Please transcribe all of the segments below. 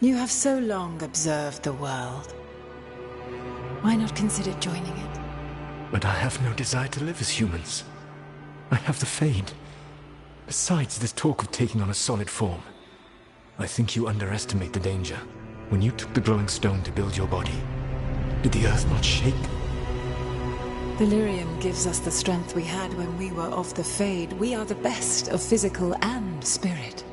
You have so long observed the world. Why not consider joining it? But I have no desire to live as humans. I have the Fade. Besides this talk of taking on a solid form, I think you underestimate the danger. When you took the glowing stone to build your body, did the earth not shake? Delirium gives us the strength we had when we were of the Fade. We are the best of physical and spirit.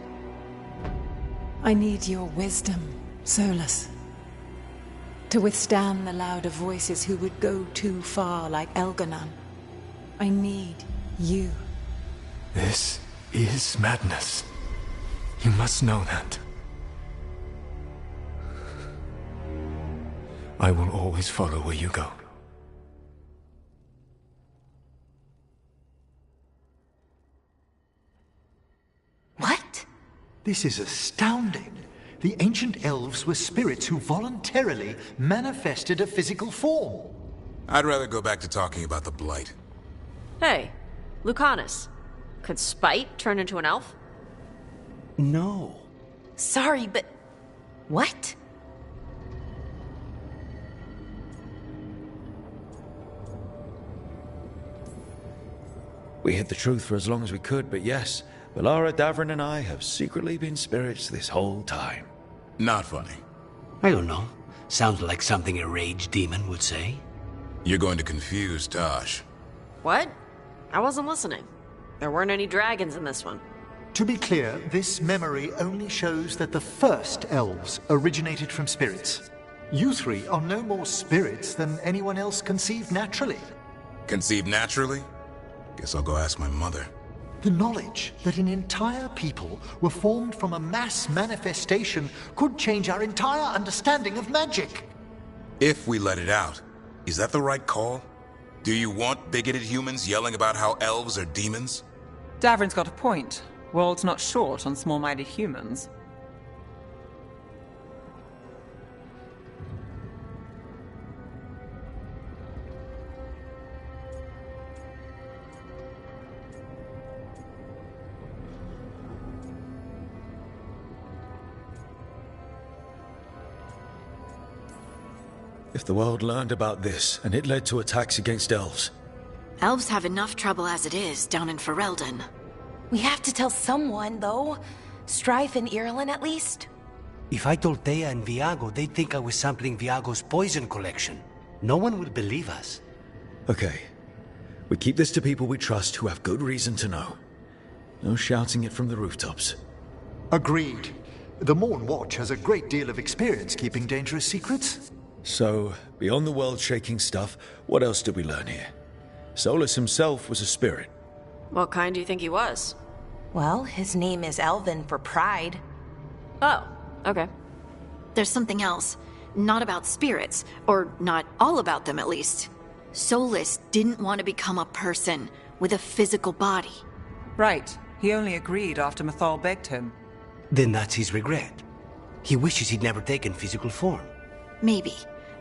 I need your wisdom, Solus, to withstand the louder voices who would go too far like Elganon. I need you. This is madness. You must know that. I will always follow where you go. What? This is astounding. The ancient elves were spirits who voluntarily manifested a physical form. I'd rather go back to talking about the Blight. Hey, Lucanus. Could Spite turn into an elf? No. Sorry, but... what? We hid the truth for as long as we could, but yes, Valara, Davrin, and I have secretly been spirits this whole time. Not funny. I don't know. Sounds like something a rage demon would say. You're going to confuse Tosh. What? I wasn't listening. There weren't any dragons in this one. To be clear, this memory only shows that the first elves originated from spirits. You three are no more spirits than anyone else conceived naturally. Conceived naturally? Guess I'll go ask my mother. The knowledge that an entire people were formed from a mass manifestation could change our entire understanding of magic. If we let it out, is that the right call? Do you want bigoted humans yelling about how elves are demons? Davrin's got a point. World's not short on small-minded humans. If the world learned about this, and it led to attacks against elves... Elves have enough trouble as it is down in Ferelden. We have to tell someone, though. Strife and Irulan, at least. If I told Thea and Viago, they'd think I was sampling Viago's poison collection. No one would believe us. Okay. We keep this to people we trust who have good reason to know. No shouting it from the rooftops. Agreed. The Morn Watch has a great deal of experience keeping dangerous secrets. So, beyond the world-shaking stuff, what else did we learn here? Solus himself was a spirit. What kind do you think he was? Well, his name is Elven for pride. Oh, okay. There's something else. Not about spirits, or not all about them at least. Solus didn't want to become a person with a physical body. Right. He only agreed after Mathal begged him. Then that's his regret. He wishes he'd never taken physical form. Maybe,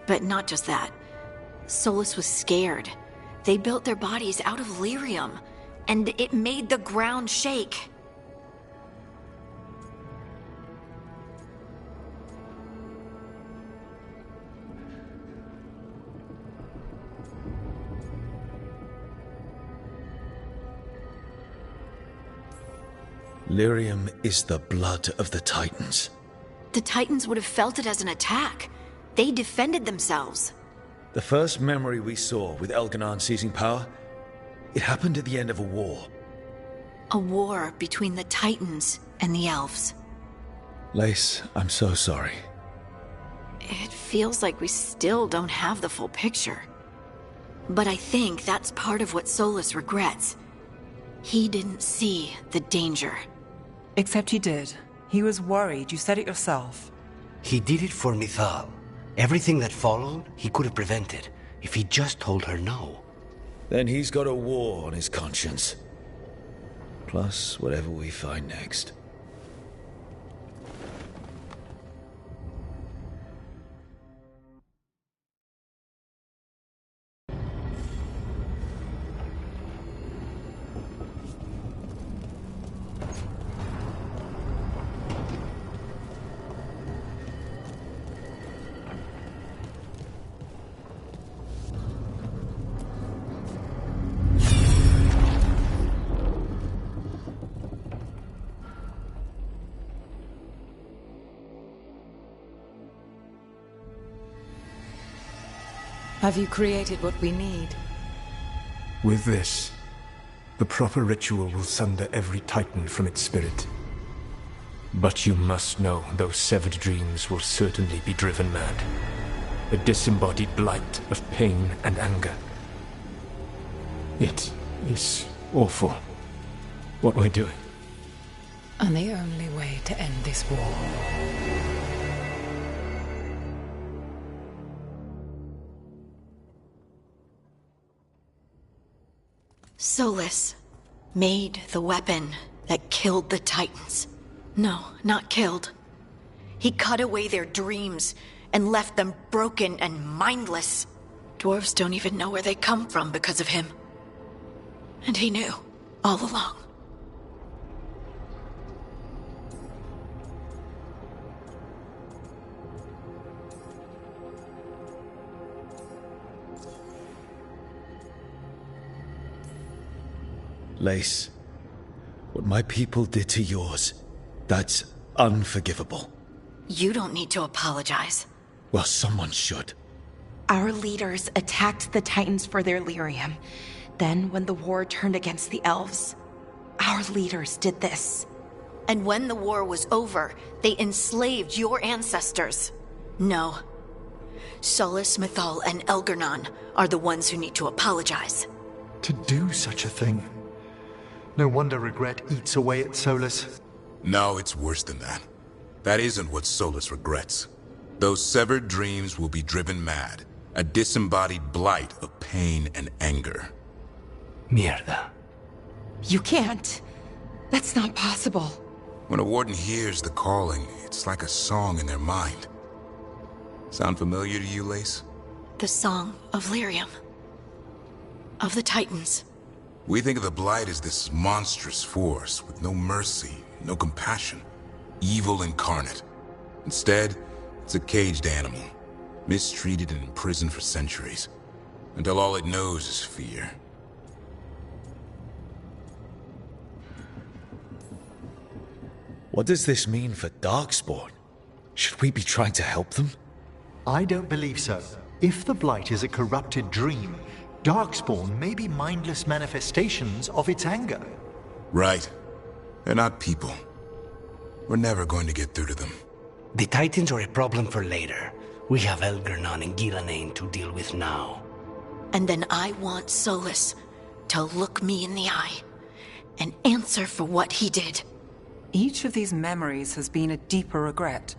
but not just that. Solus was scared. They built their bodies out of lyrium, and it made the ground shake. Lyrium is the blood of the Titans. The Titans would have felt it as an attack. They defended themselves. The first memory we saw with Elganon seizing power, it happened at the end of a war. A war between the Titans and the Elves. Lace, I'm so sorry. It feels like we still don't have the full picture. But I think that's part of what Solus regrets. He didn't see the danger. Except he did. He was worried, you said it yourself. He did it for Mithal. Everything that followed, he could have prevented, if he just told her no. Then he's got a war on his conscience. Plus, whatever we find next. Have you created what we need? With this, the proper ritual will sunder every Titan from its spirit. But you must know those severed dreams will certainly be driven mad. A disembodied blight of pain and anger. It is awful what we're doing. And the only way to end this war. Solus made the weapon that killed the Titans. No, not killed. He cut away their dreams and left them broken and mindless. Dwarves don't even know where they come from because of him. And he knew, all along. Lace, what my people did to yours, that's unforgivable. You don't need to apologize. Well, someone should. Our leaders attacked the Titans for their lyrium. Then, when the war turned against the elves, our leaders did this. And when the war was over, they enslaved your ancestors. No. Solus, Mythal, and Elgernon are the ones who need to apologize. To do such a thing. No wonder regret eats away at Solus. No, it's worse than that. That isn't what Solus regrets. Those severed dreams will be driven mad. A disembodied blight of pain and anger. Mierda. You can't. That's not possible. When a warden hears the calling, it's like a song in their mind. Sound familiar to you, Lace? The song of lyrium. Of the Titans. We think of the Blight as this monstrous force with no mercy, no compassion. Evil incarnate. Instead, it's a caged animal. Mistreated and imprisoned for centuries. Until all it knows is fear. What does this mean for Darkspawn? Should we be trying to help them? I don't believe so. If the Blight is a corrupted dream, Darkspawn may be mindless manifestations of its anger. Right. They're not people. We're never going to get through to them. The Titans are a problem for later. We have Elgernon and Gillanane to deal with now. And then I want Solus to look me in the eye and answer for what he did. Each of these memories has been a deeper regret,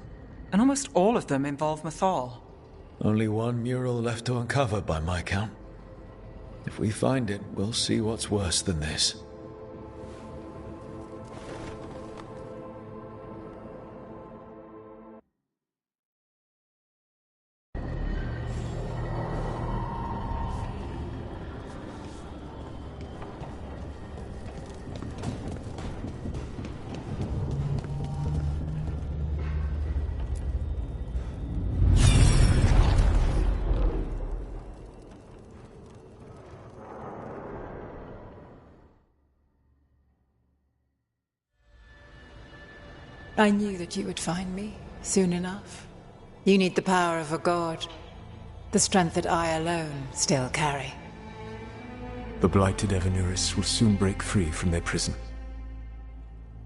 and almost all of them involve Mythal. Only one mural left to uncover by my count. If we find it, we'll see what's worse than this. I knew that you would find me, soon enough. You need the power of a god. The strength that I alone still carry. The blighted Evanuris will soon break free from their prison.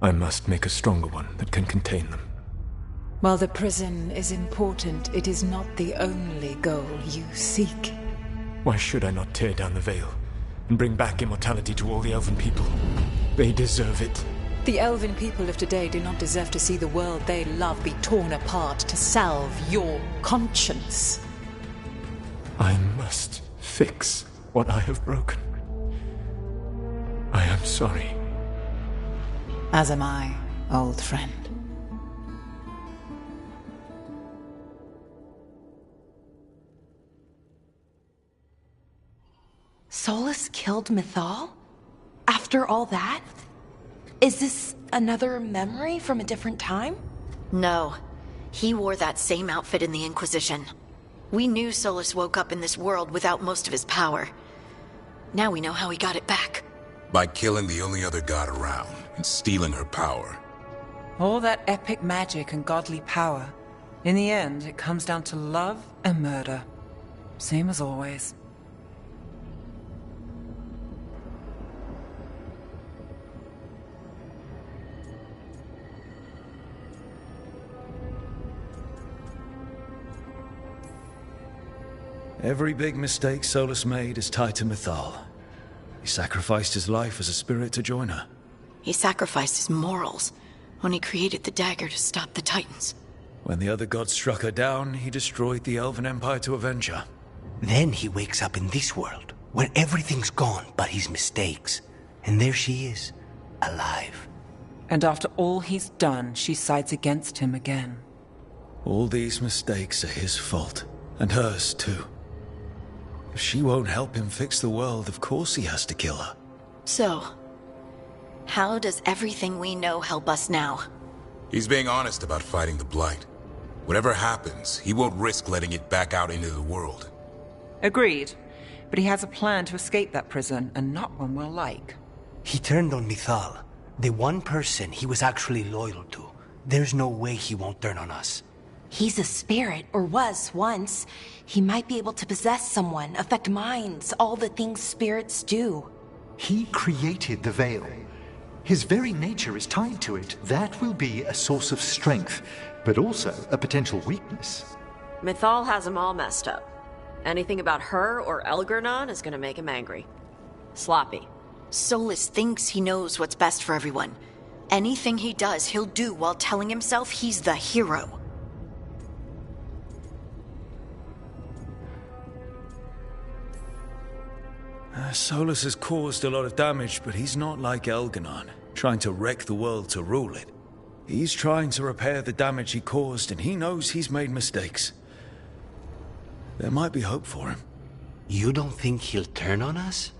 I must make a stronger one that can contain them. While the prison is important, it is not the only goal you seek. Why should I not tear down the veil and bring back immortality to all the Elven people? They deserve it. The Elven people of today do not deserve to see the world they love be torn apart to salve your conscience. I must fix what I have broken. I am sorry. As am I, old friend. Solus killed Mythal? After all that? Is this another memory from a different time? No. He wore that same outfit in the Inquisition. We knew Solus woke up in this world without most of his power. Now we know how he got it back. By killing the only other god around and stealing her power. All that epic magic and godly power. In the end, it comes down to love and murder. Same as always. Every big mistake Solus made is tied to Mythal. He sacrificed his life as a spirit to join her. He sacrificed his morals when he created the dagger to stop the Titans. When the other gods struck her down, he destroyed the Elven Empire to avenge her. Then he wakes up in this world, where everything's gone but his mistakes. And there she is, alive. And after all he's done, she sides against him again. All these mistakes are his fault, and hers too. If she won't help him fix the world, of course he has to kill her. So, how does everything we know help us now? He's being honest about fighting the Blight. Whatever happens, he won't risk letting it back out into the world. Agreed. But he has a plan to escape that prison, and not one we'll like. He turned on Mythal, the one person he was actually loyal to. There's no way he won't turn on us. He's a spirit, or was once. He might be able to possess someone, affect minds, all the things spirits do. He created the Veil. His very nature is tied to it. That will be a source of strength, but also a potential weakness. Mythal has him all messed up. Anything about her or Elgernon is gonna make him angry. Sloppy. Solus thinks he knows what's best for everyone. Anything he does, he'll do while telling himself he's the hero. Solus has caused a lot of damage, but he's not like Elgernon, trying to wreck the world to rule it. He's trying to repair the damage he caused, and he knows he's made mistakes. There might be hope for him. You don't think he'll turn on us?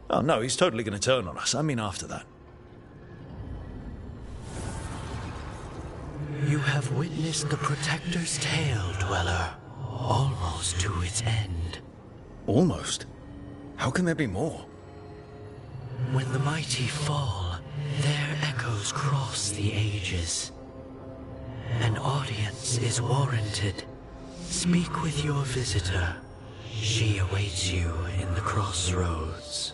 Oh no, he's totally going to turn on us. I mean after that. You have witnessed the Protector's tale, Dweller, almost to its end. Almost? How can there be more? When the mighty fall, their echoes cross the ages. An audience is warranted. Speak with your visitor. She awaits you in the crossroads.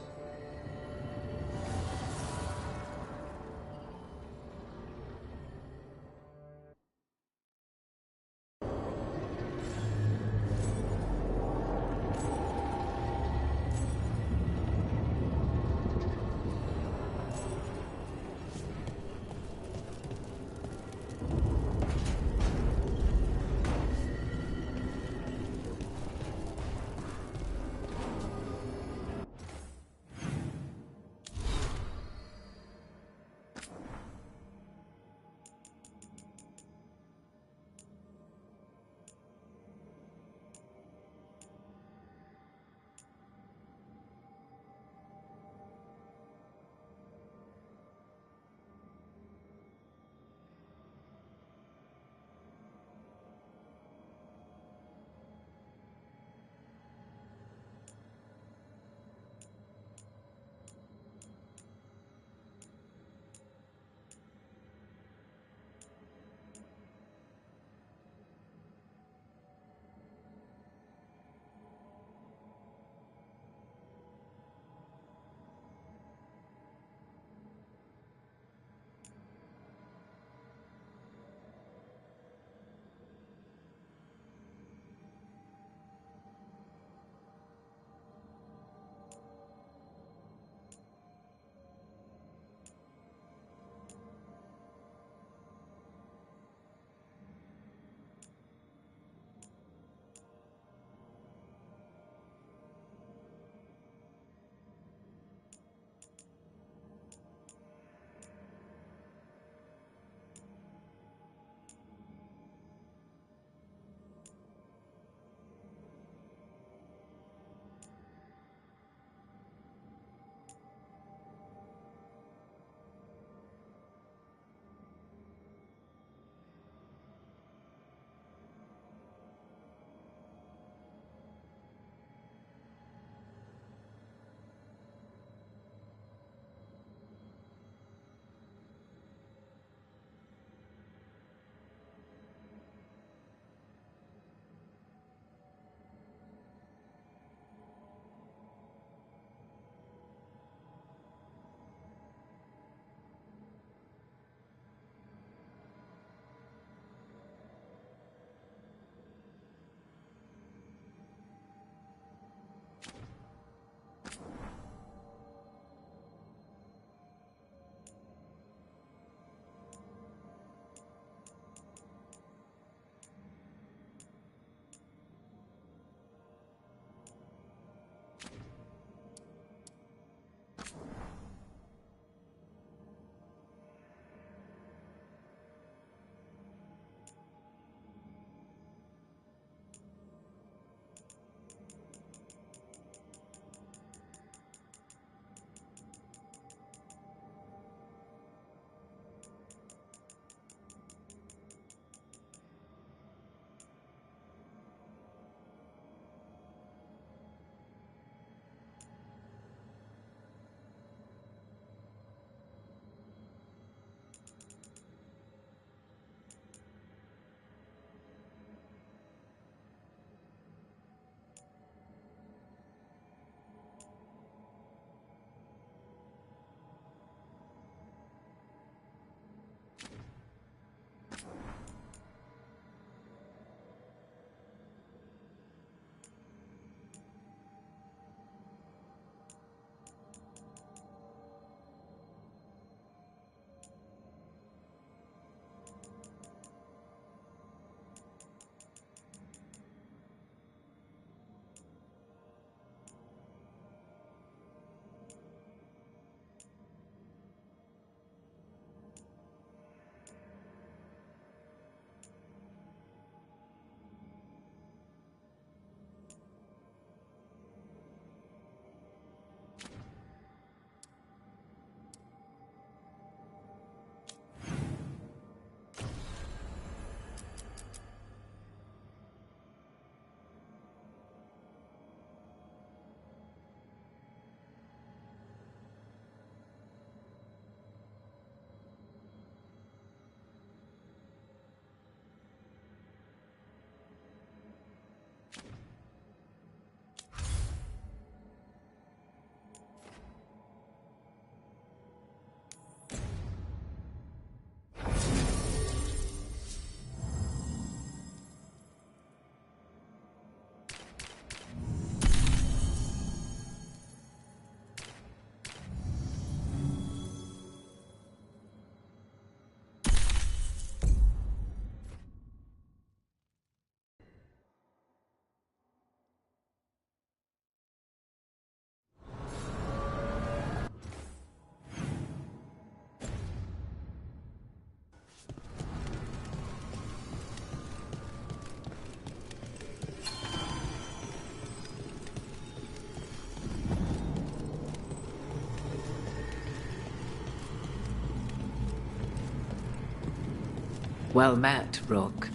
Well met, Rook.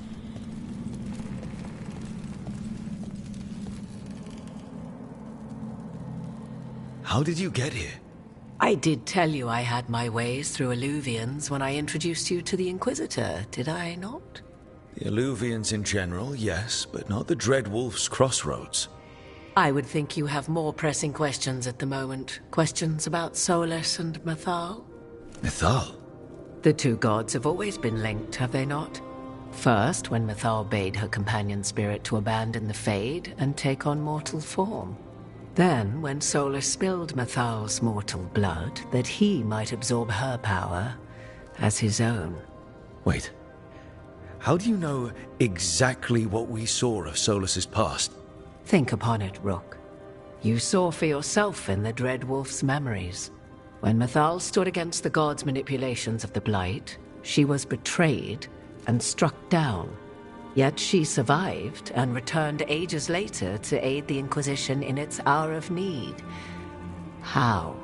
How did you get here? I did tell you I had my ways through Illuvians when I introduced you to the Inquisitor, did I not? The Illuvians in general, yes, but not the Dreadwolf's crossroads. I would think you have more pressing questions at the moment. Questions about Solus and Mythal? Mythal? The two gods have always been linked, have they not? First, when Mythal bade her companion spirit to abandon the Fade and take on mortal form. Then, when Solus spilled Mythal's mortal blood, that he might absorb her power as his own. Wait. How do you know exactly what we saw of Solus's past? Think upon it, Rook. You saw for yourself in the Dreadwolf's memories. When Mythal stood against the gods' manipulations of the Blight, she was betrayed and struck down. Yet she survived and returned ages later to aid the Inquisition in its hour of need. How?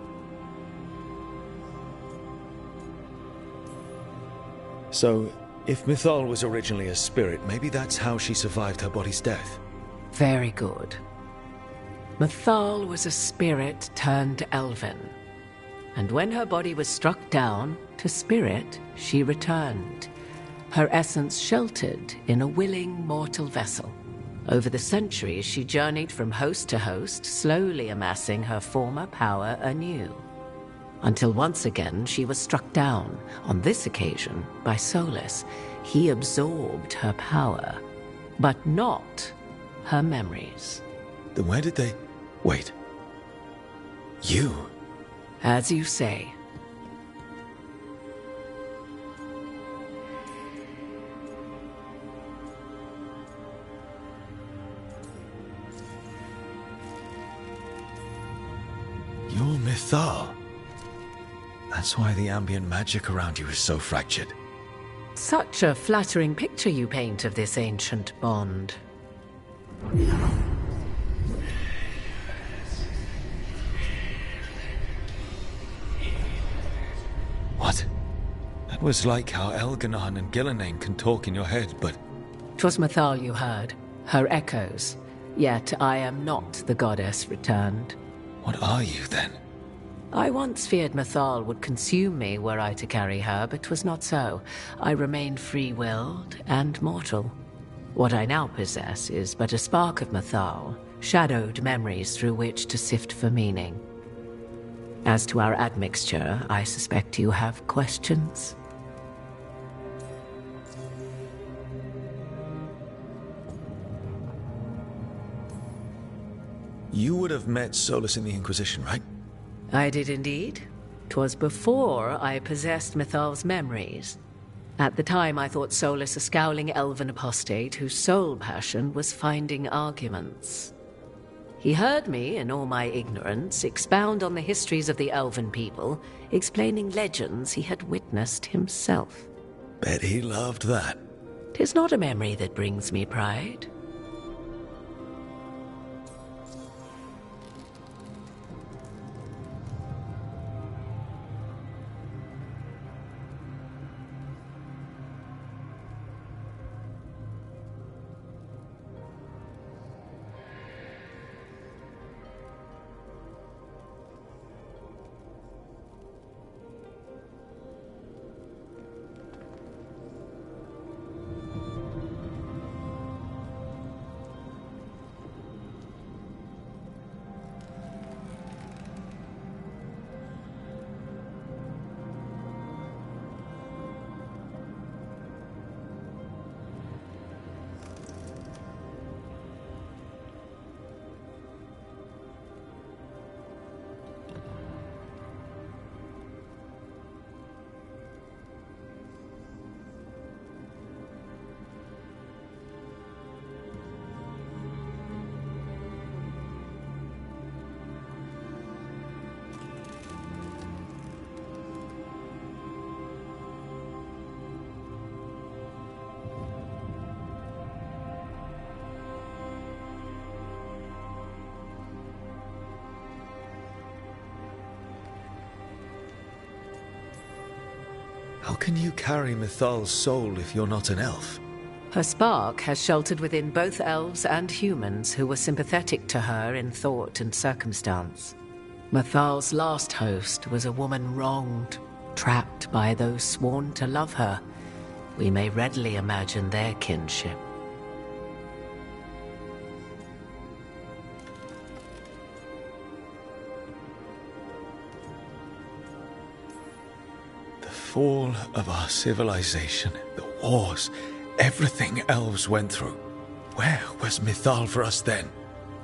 So, if Mythal was originally a spirit, maybe that's how she survived her body's death. Very good. Mythal was a spirit turned elven. And when her body was struck down, to spirit she returned. Her essence sheltered in a willing mortal vessel. Over the centuries, she journeyed from host to host, slowly amassing her former power anew. Until once again she was struck down, on this occasion by Solus. He absorbed her power, but not her memories. Then where did they... Wait. You? As you say. You're Mythal. That's why the ambient magic around you is so fractured. Such a flattering picture you paint of this ancient bond. What? That was like how Elganon and Gillenane can talk in your head, but... 'Twas Mythal you heard, her echoes. Yet I am not the goddess returned. What are you, then? I once feared Mythal would consume me were I to carry her, but 'twas not so. I remained free-willed and mortal. What I now possess is but a spark of Mythal, shadowed memories through which to sift for meaning. As to our admixture, I suspect you have questions. You would have met Solus in the Inquisition, right? I did indeed. 'Twas before I possessed Mythal's memories. At the time I thought Solus a scowling elven apostate whose sole passion was finding arguments. He heard me, in all my ignorance, expound on the histories of the elven people, explaining legends he had witnessed himself. Bet he loved that. 'Tis not a memory that brings me pride. How can you carry Mythal's soul if you're not an elf? Her spark has sheltered within both elves and humans who were sympathetic to her in thought and circumstance. Mythal's last host was a woman wronged, trapped by those sworn to love her. We may readily imagine their kinship. The fall of our civilization, the wars, everything elves went through. Where was Mythal for us then?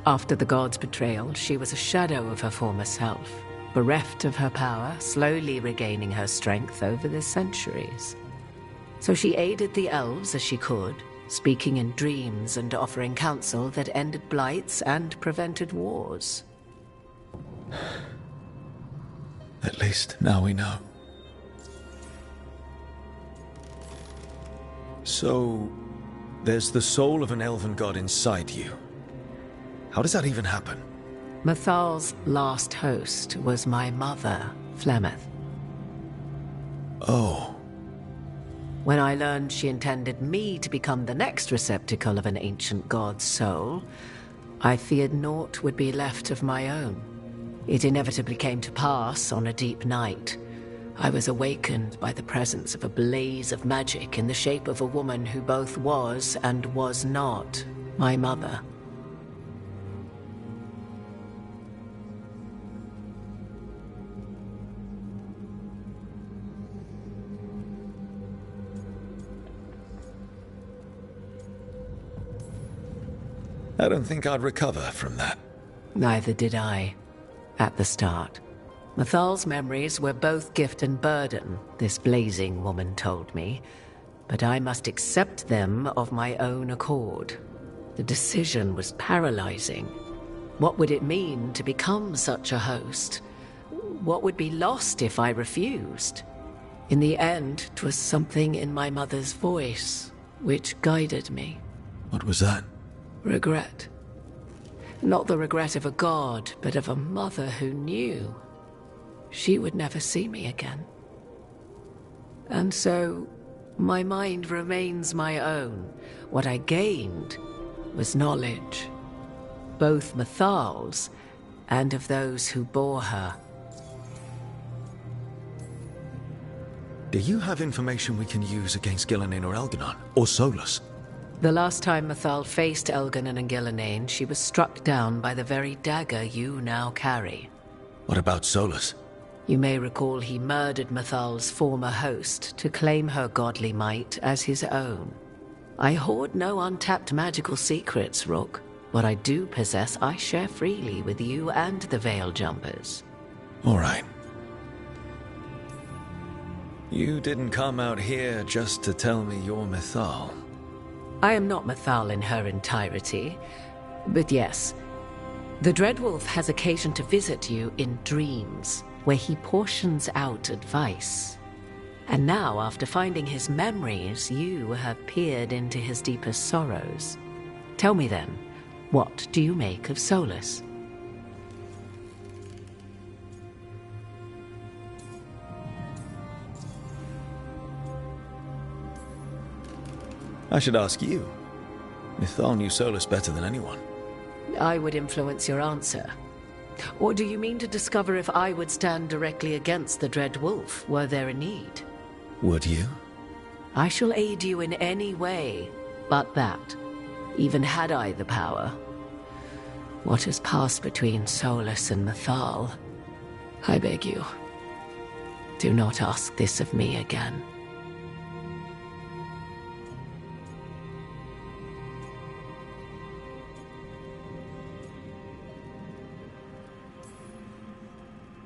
After the gods' betrayal, she was a shadow of her former self, bereft of her power, slowly regaining her strength over the centuries. So she aided the elves as she could, speaking in dreams and offering counsel that ended blights and prevented wars. At least now we know. So, there's the soul of an elven god inside you. How does that even happen? Mythal's last host was my mother, Flemeth. Oh. When I learned she intended me to become the next receptacle of an ancient god's soul, I feared naught would be left of my own. It inevitably came to pass on a deep night. I was awakened by the presence of a blaze of magic in the shape of a woman who both was and was not my mother. I don't think I'd recover from that. Neither did I, at the start. Mythal's memories were both gift and burden, this blazing woman told me, but I must accept them of my own accord. The decision was paralyzing. What would it mean to become such a host? What would be lost if I refused? In the end, 'twas something in my mother's voice which guided me. What was that? Regret. Not the regret of a god, but of a mother who knew she would never see me again. And so, my mind remains my own. What I gained was knowledge, both Mythal's and of those who bore her. Do you have information we can use against Gillinan or Elganon, or Solus? The last time Mythal faced Elganon and Gillinan, she was struck down by the very dagger you now carry. What about Solus? You may recall he murdered Mythal's former host to claim her godly might as his own. I hoard no untapped magical secrets, Rook. What I do possess, I share freely with you and the Veil Jumpers. All right. You didn't come out here just to tell me you're Mythal. I am not Mythal in her entirety, but yes, the Dreadwolf has occasion to visit you in dreams, where he portions out advice. And now, after finding his memories, you have peered into his deepest sorrows. Tell me then, what do you make of Solus? I should ask you. Mythal knew Solus better than anyone. I would influence your answer. Or do you mean to discover if I would stand directly against the Dread Wolf were there a need? Would you? I shall aid you in any way but that, even had I the power. What has passed between Solus and Mythal? I beg you, do not ask this of me again.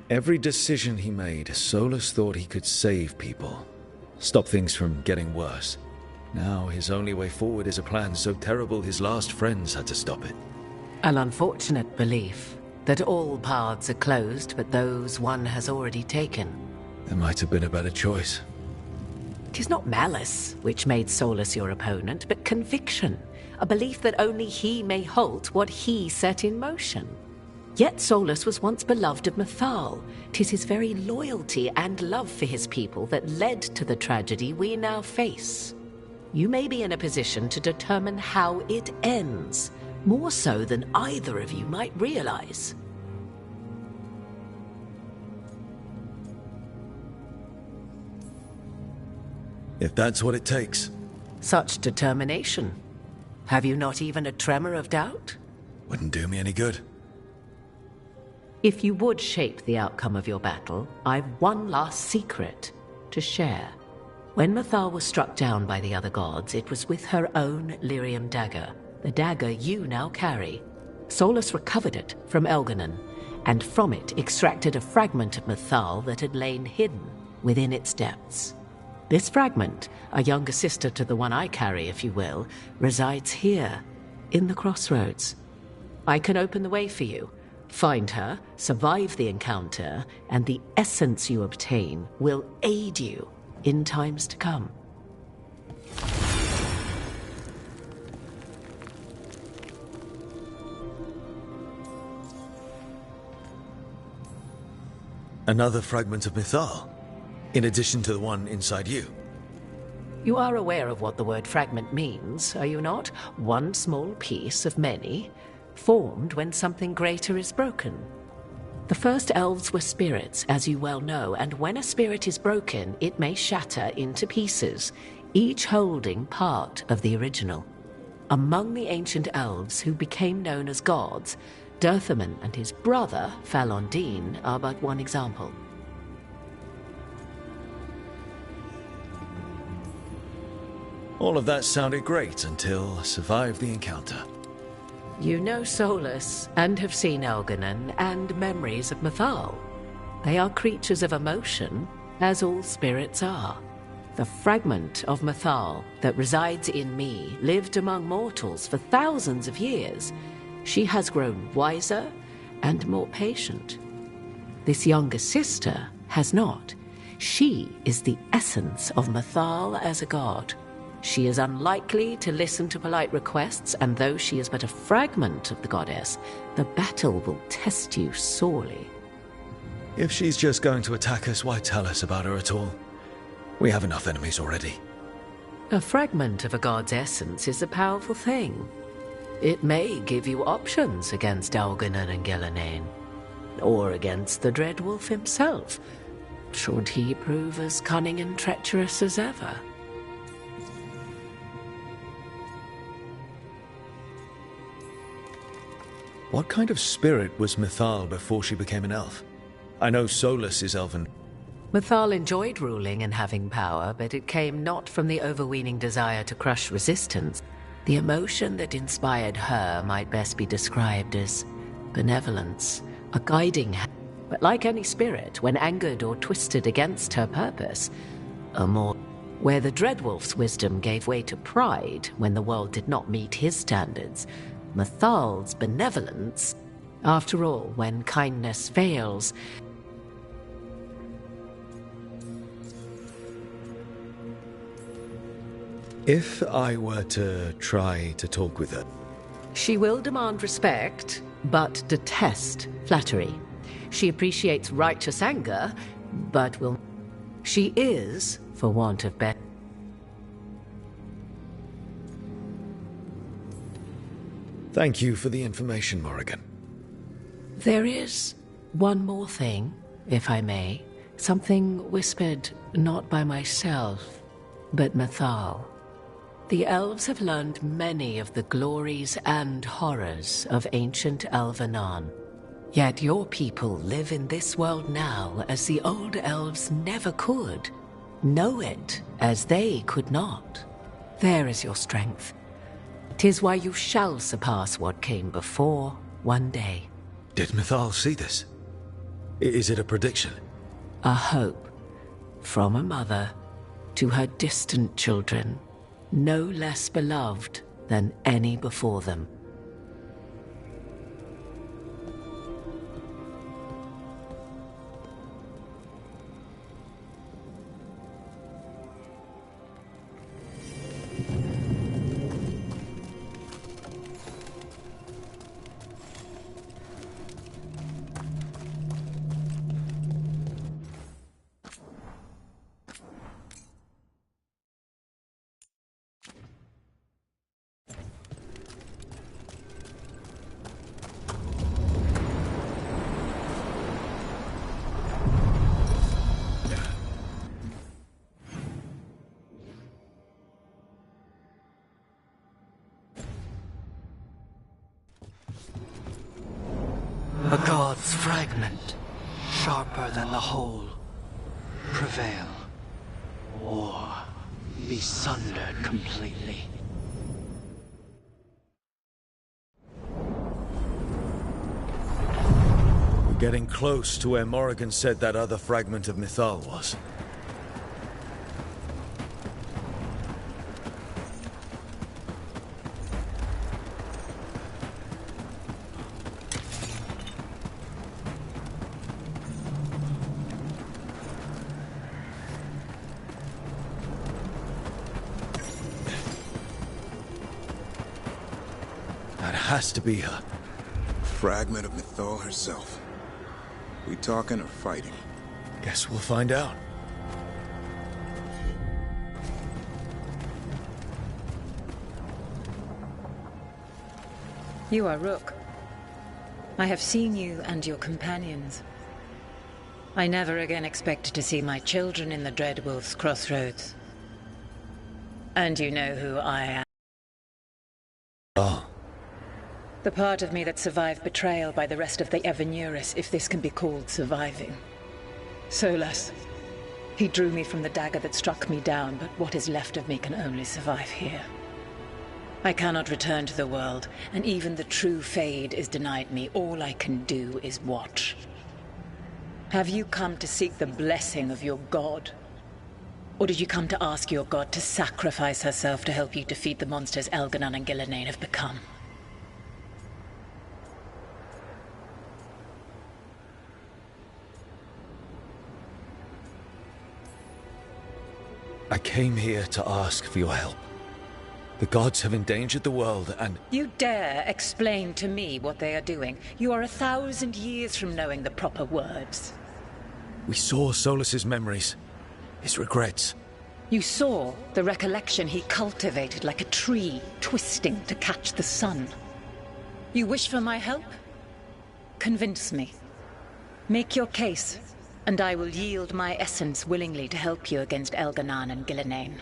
Every decision he made, Solus thought he could save people, stop things from getting worse. Now his only way forward is a plan so terrible his last friends had to stop it. An unfortunate belief that all paths are closed but those one has already taken. There might have been a better choice. 'Tis not malice which made Solus your opponent, but conviction, a belief that only he may halt what he set in motion. Yet Solus was once beloved of Mythal. 'Tis his very loyalty and love for his people that led to the tragedy we now face. You may be in a position to determine how it ends, more so than either of you might realize. If that's what it takes. Such determination. Have you not even a tremor of doubt? Wouldn't do me any good. If you would shape the outcome of your battle, I've one last secret to share. When Mythal was struck down by the other gods, it was with her own lyrium dagger, the dagger you now carry. Solus recovered it from Elganon, and from it extracted a fragment of Mythal that had lain hidden within its depths. This fragment, a younger sister to the one I carry, if you will, resides here, in the crossroads. I can open the way for you. Find her, survive the encounter, and the essence you obtain will aid you in times to come. Another fragment of Mythal, in addition to the one inside you. You are aware of what the word fragment means, are you not? One small piece of many, formed when something greater is broken. The first elves were spirits, as you well know, and when a spirit is broken, it may shatter into pieces, each holding part of the original. Among the ancient elves who became known as gods, Dirthaman and his brother, Falondine, are but one example. All of that sounded great until I survived the encounter. You know Solus, and have seen Elganon, and memories of Mythal. They are creatures of emotion, as all spirits are. The fragment of Mythal that resides in me lived among mortals for thousands of years. She has grown wiser and more patient. This younger sister has not. She is the essence of Mythal as a god. She is unlikely to listen to polite requests, and though she is but a fragment of the goddess, the battle will test you sorely. If she's just going to attack us, why tell us about her at all? We have enough enemies already. A fragment of a god's essence is a powerful thing. It may give you options against Elganon and Gillenane, or against the Dreadwolf himself, should he prove as cunning and treacherous as ever. What kind of spirit was Mythal before she became an elf? I know Solus is elven. Mythal enjoyed ruling and having power, but it came not from the overweening desire to crush resistance. The emotion that inspired her might best be described as benevolence, a guiding hand. But like any spirit, when angered or twisted against her purpose, where the Dreadwolf's wisdom gave way to pride when the world did not meet his standards, Mythal's benevolence. After all, when kindness fails, If I were to try to talk with her, she will demand respect, but detest flattery. She appreciates righteous anger, but will... She is, for want of better... Thank you for the information, Morrigan. There is one more thing, if I may. Something whispered not by myself, but Mythal. The elves have learned many of the glories and horrors of ancient Elvenon. Yet your people live in this world now as the old elves never could. Know it as they could not. There is your strength. 'Tis why you shall surpass what came before one day. Did Mythal see this? Is it a prediction? A hope from a mother to her distant children, no less beloved than any before them. A god's fragment, sharper than the whole. Prevail, or be sundered completely. We're getting close to where Morrigan said that other fragment of Mythal was. Has to be her. Fragment of Mythal herself. We talking or fighting? Guess we'll find out. You are Rook. I have seen you and your companions. I never again expected to see my children in the Dreadwolf's crossroads. And you know who I am. Oh. The part of me that survived betrayal by the rest of the Evanuris, if this can be called surviving. Solus. He drew me from the dagger that struck me down, but what is left of me can only survive here. I cannot return to the world, and even the true Fade is denied me. All I can do is watch. Have you come to seek the blessing of your god? Or did you come to ask your god to sacrifice herself to help you defeat the monsters Elganon and Gillenane have become? I came here to ask for your help. The gods have endangered the world and... You dare explain to me what they are doing? You are 1,000 years from knowing the proper words. We saw Solus's memories, his regrets. You saw the recollection he cultivated like a tree, twisting to catch the sun. You wish for my help? Convince me. Make your case. And I will yield my essence willingly to help you against Elganon and Gillenane.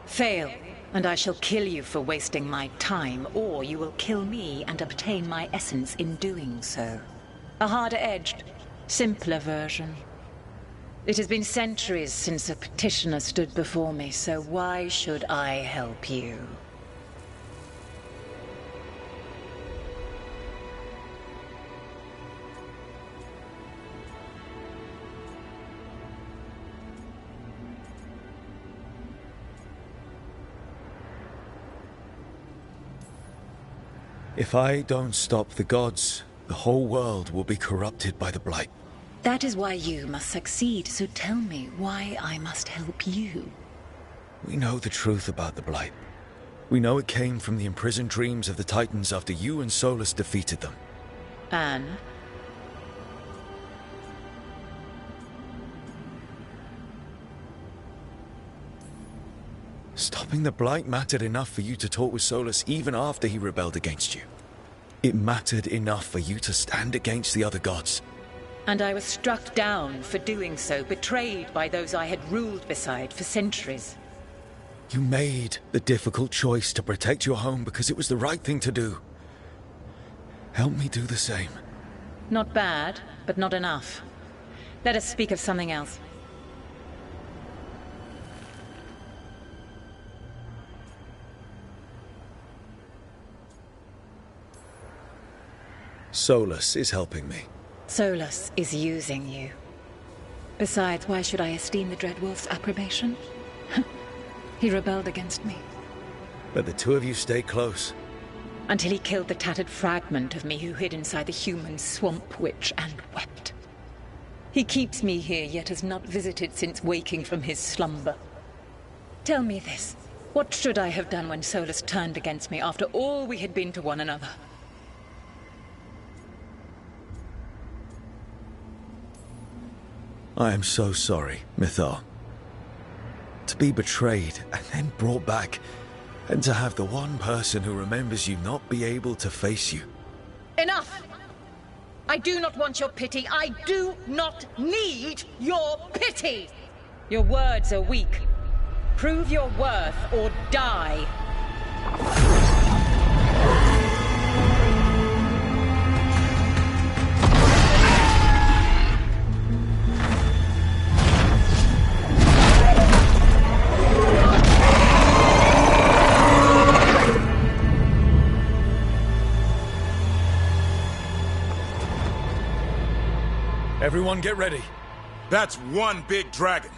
Fail, and I shall kill you for wasting my time, or you will kill me and obtain my essence in doing so. A harder-edged, simpler version. It has been centuries since a petitioner stood before me, so why should I help you? If I don't stop the gods, the whole world will be corrupted by the Blight. That is why you must succeed, so tell me why I must help you. We know the truth about the Blight. We know it came from the imprisoned dreams of the Titans after you and Solus defeated them. And? Stopping the Blight mattered enough for you to talk with Solus even after he rebelled against you. It mattered enough for you to stand against the other gods. And I was struck down for doing so, betrayed by those I had ruled beside for centuries. You made the difficult choice to protect your home because it was the right thing to do. Help me do the same. Not bad, but not enough. Let us speak of something else. Solus is helping me. Solus is using you. Besides, why should I esteem the Dreadwolf's approbation? He rebelled against me. But the two of you stay close. Until he killed the tattered fragment of me who hid inside the human swamp witch and wept. He keeps me here, yet has not visited since waking from his slumber. Tell me this. What should I have done when Solus turned against me after all we had been to one another? I am so sorry, Mythal. To be betrayed and then brought back, and to have the one person who remembers you not be able to face you. Enough! I do not want your pity. I do not need your pity! Your words are weak. Prove your worth or die. Everyone get ready. That's one big dragon.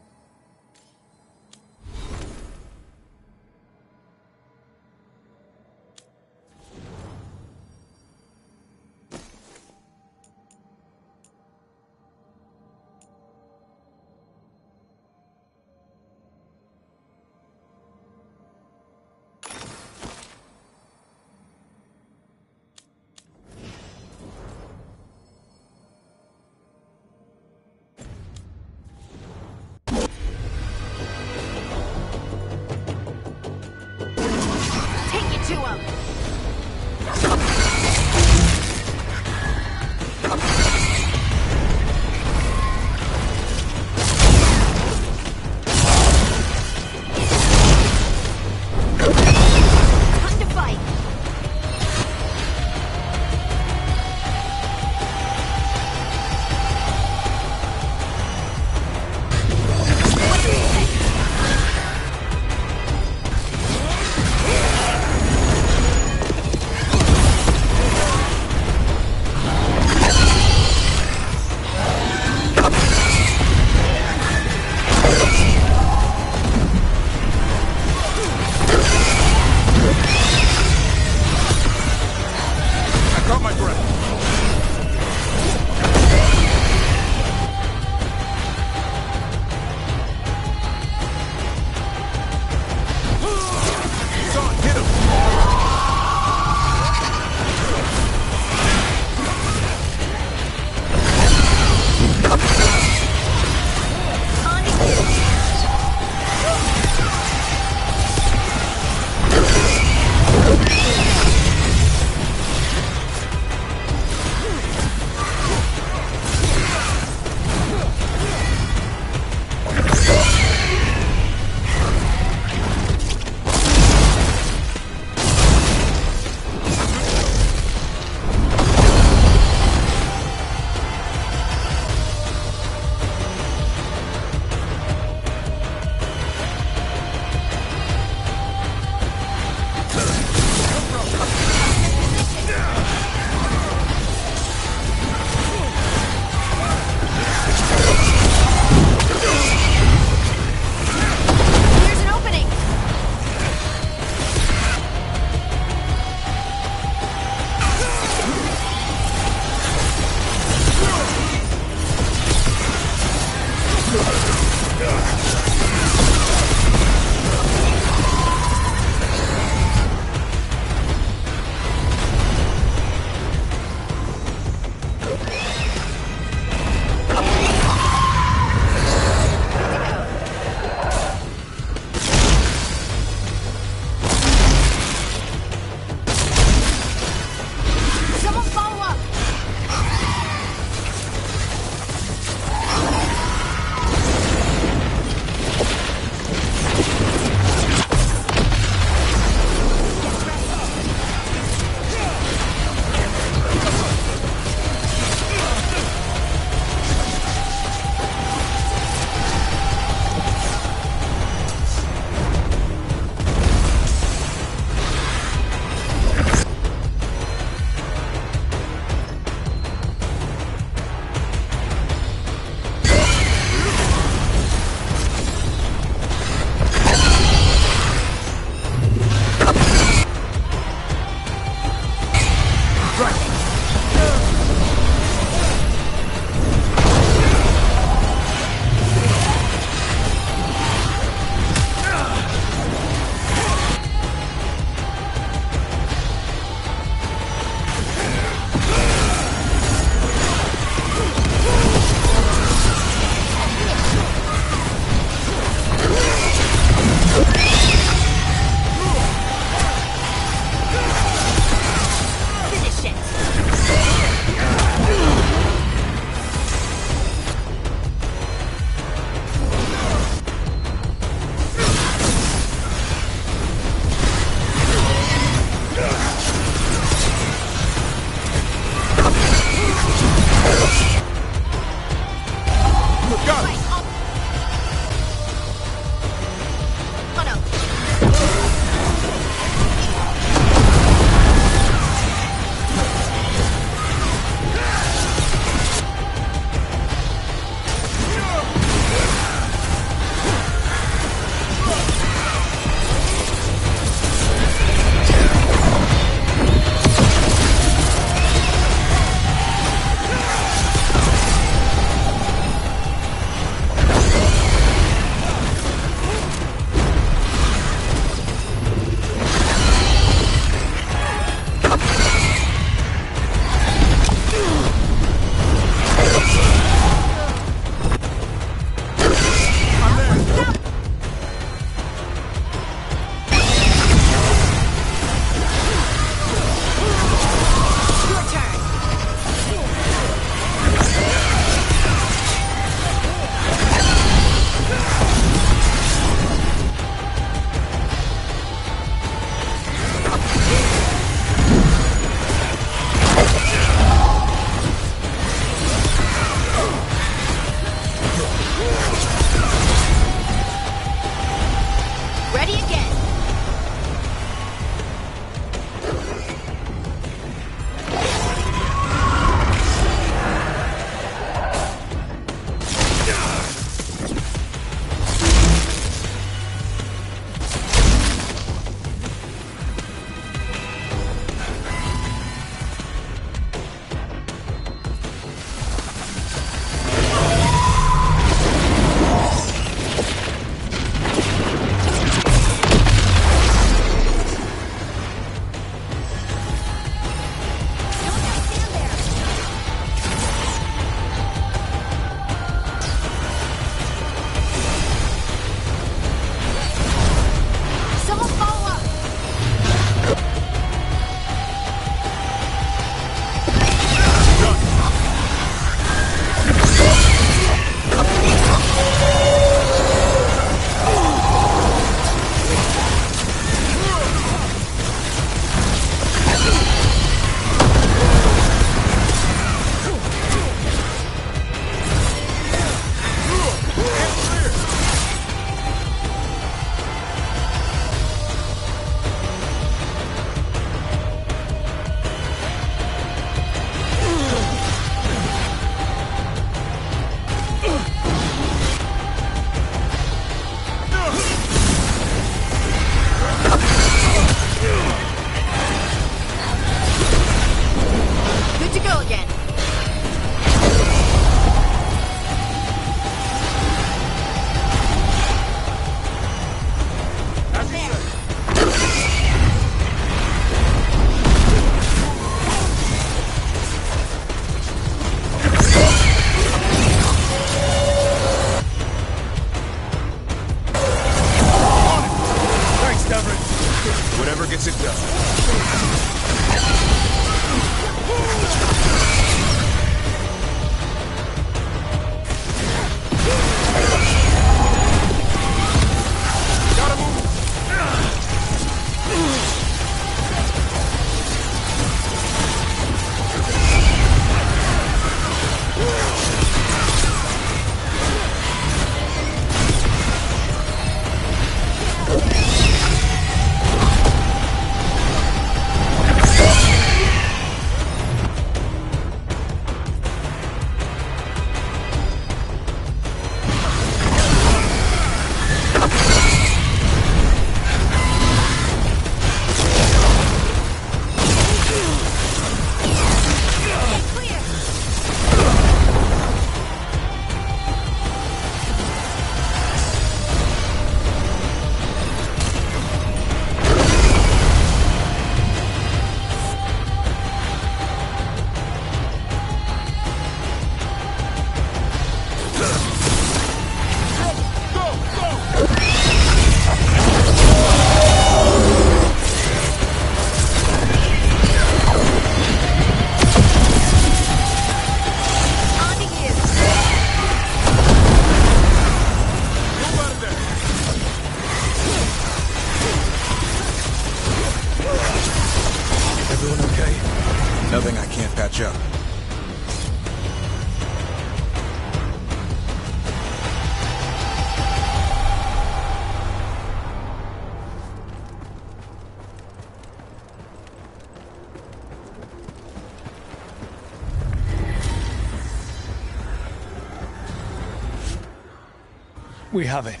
We have it.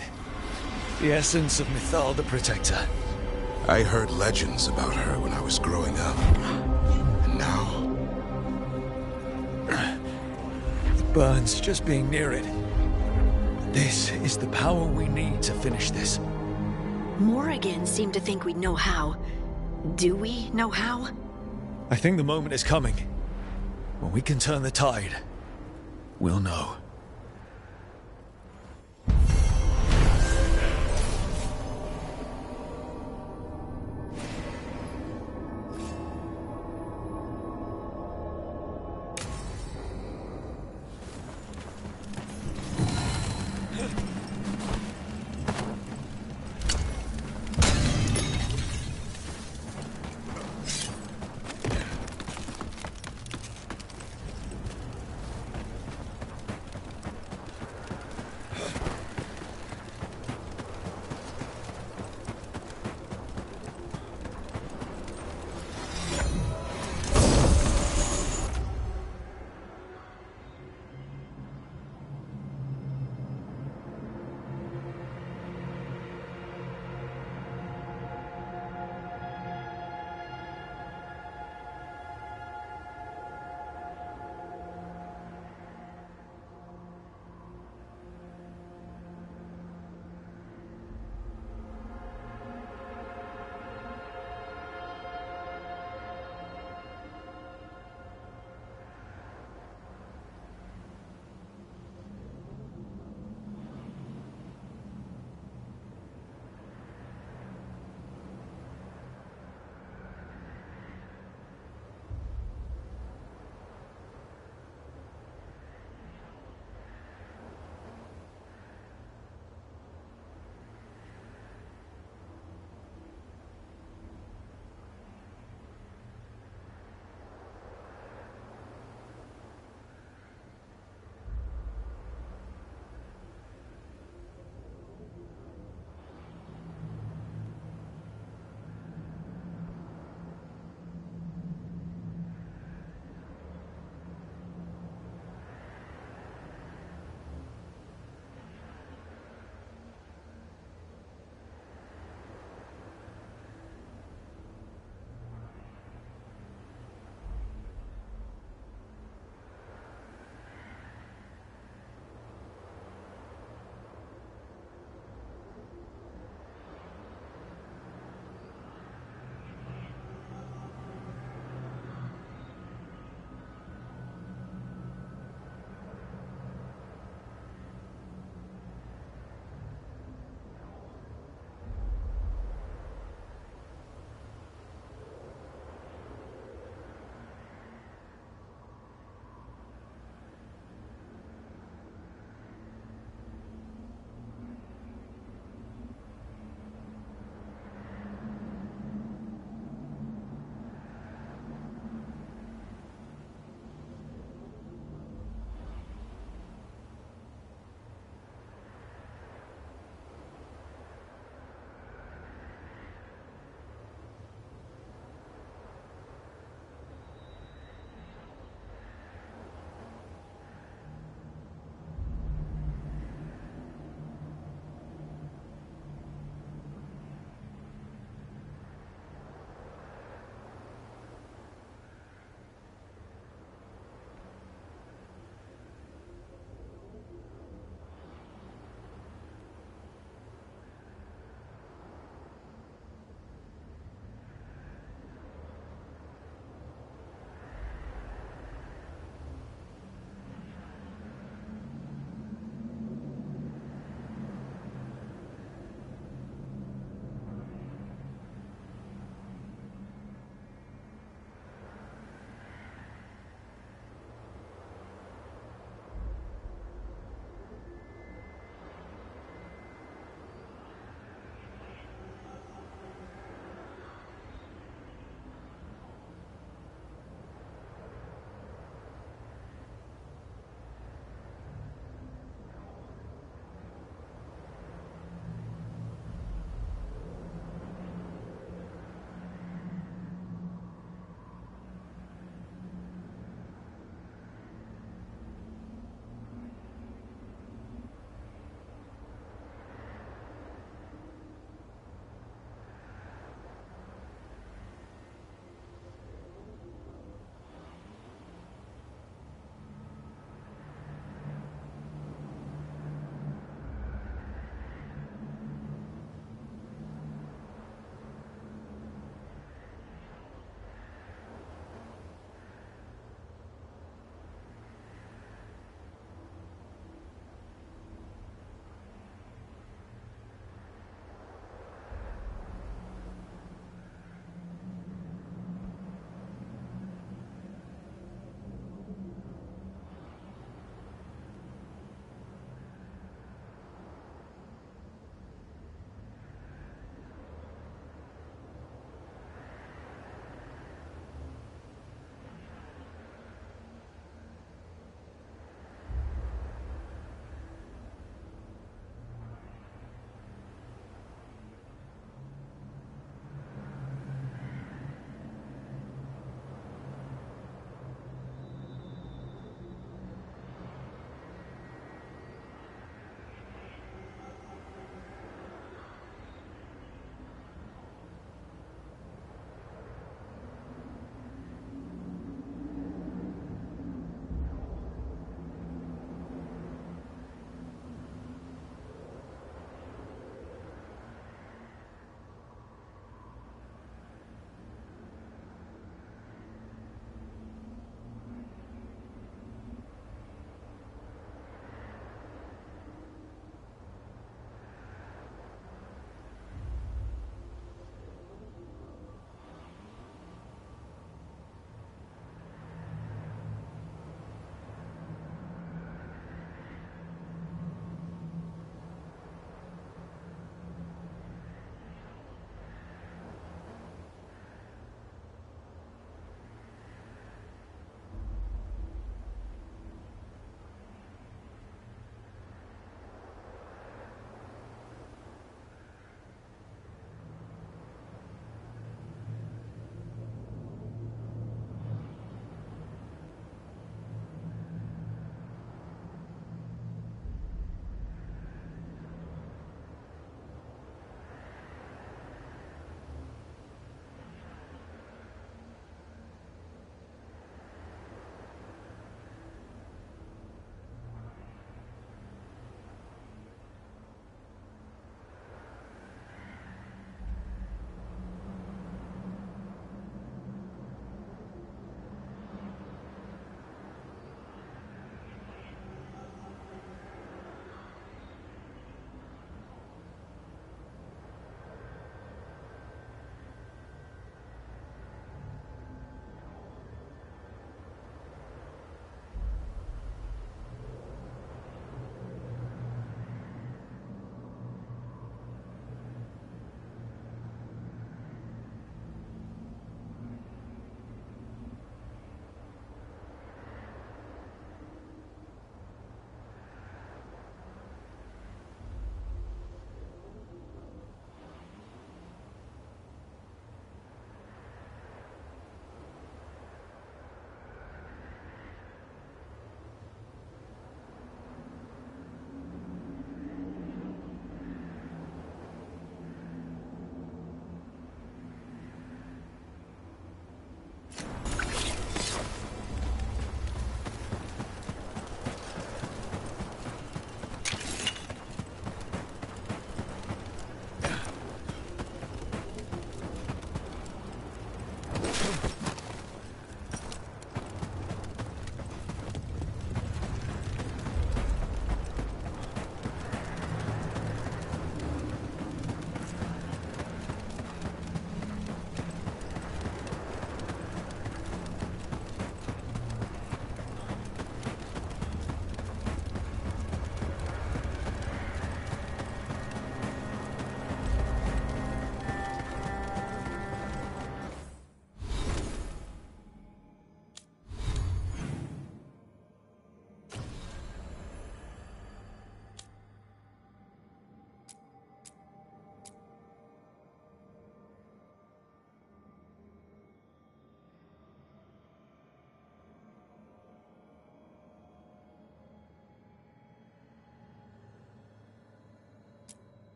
The essence of Mythal the Protector. I heard legends about her when I was growing up. And now... It burns just being near it. This is the power we need to finish this. Morrigan seemed to think we'd know how. Do we know how? I think the moment is coming. When we can turn the tide, we'll know.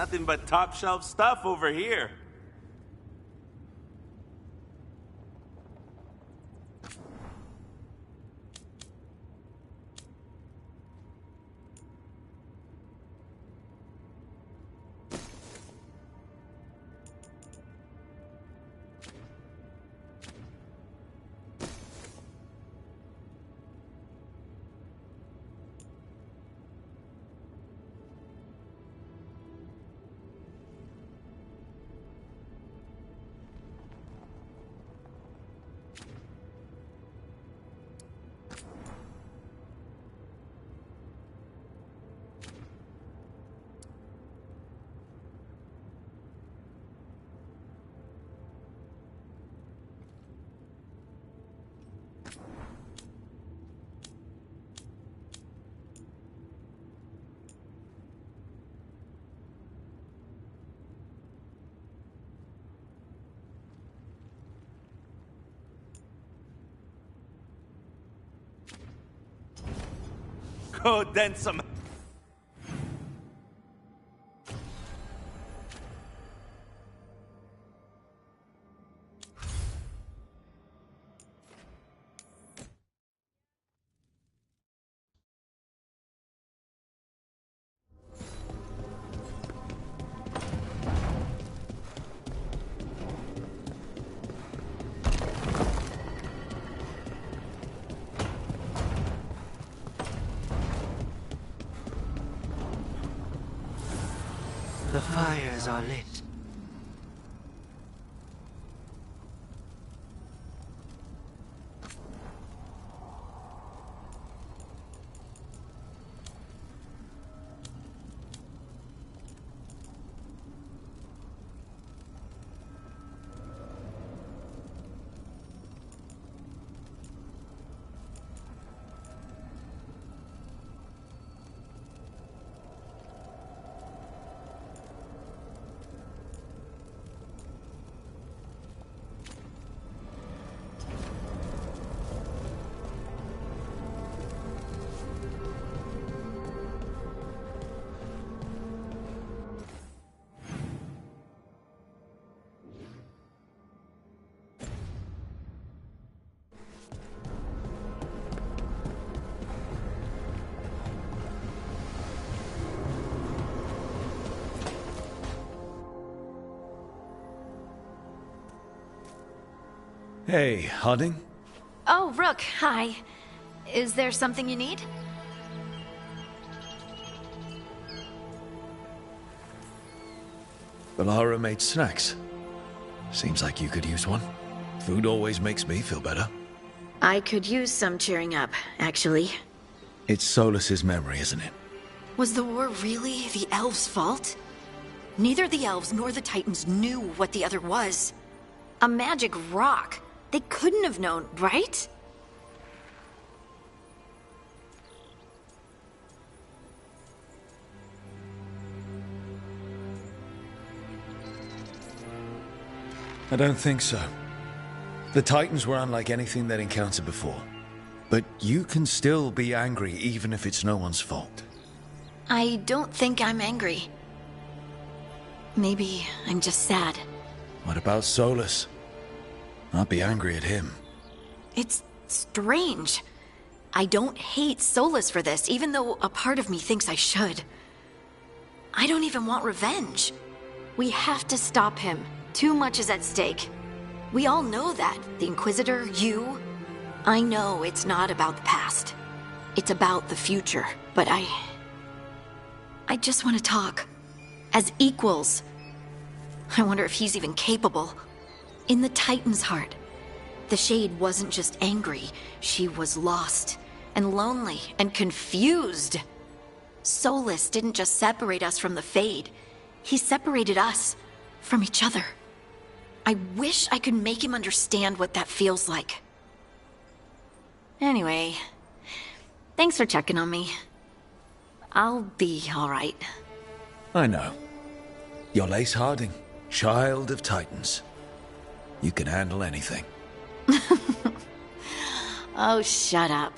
Nothing but top shelf stuff over here. Go dent some. The fires are lit. Hey, Harding? Oh, Rook, hi. Is there something you need? Valara made snacks. Seems like you could use one. Food always makes me feel better. I could use some cheering up, actually. It's Solus's memory, isn't it? Was the war really the elves' fault? Neither the elves nor the Titans knew what the other was. A magic rock. They couldn't have known, right? I don't think so. The Titans were unlike anything they'd encountered before. But you can still be angry even if it's no one's fault. I don't think I'm angry. Maybe I'm just sad. What about Solus? I'd be angry at him. It's strange. I don't hate Solus for this, even though a part of me thinks I should. I don't even want revenge. We have to stop him. Too much is at stake. We all know that. The Inquisitor, you. I know it's not about the past. It's about the future. But I just want to talk. As equals. I wonder if he's even capable. In the Titan's heart, the Shade wasn't just angry. She was lost and lonely and confused. Solus didn't just separate us from the Fade. He separated us from each other. I wish I could make him understand what that feels like. Anyway, thanks for checking on me. I'll be all right. I know. You're Lace Harding, child of Titans. You can handle anything. Oh, shut up.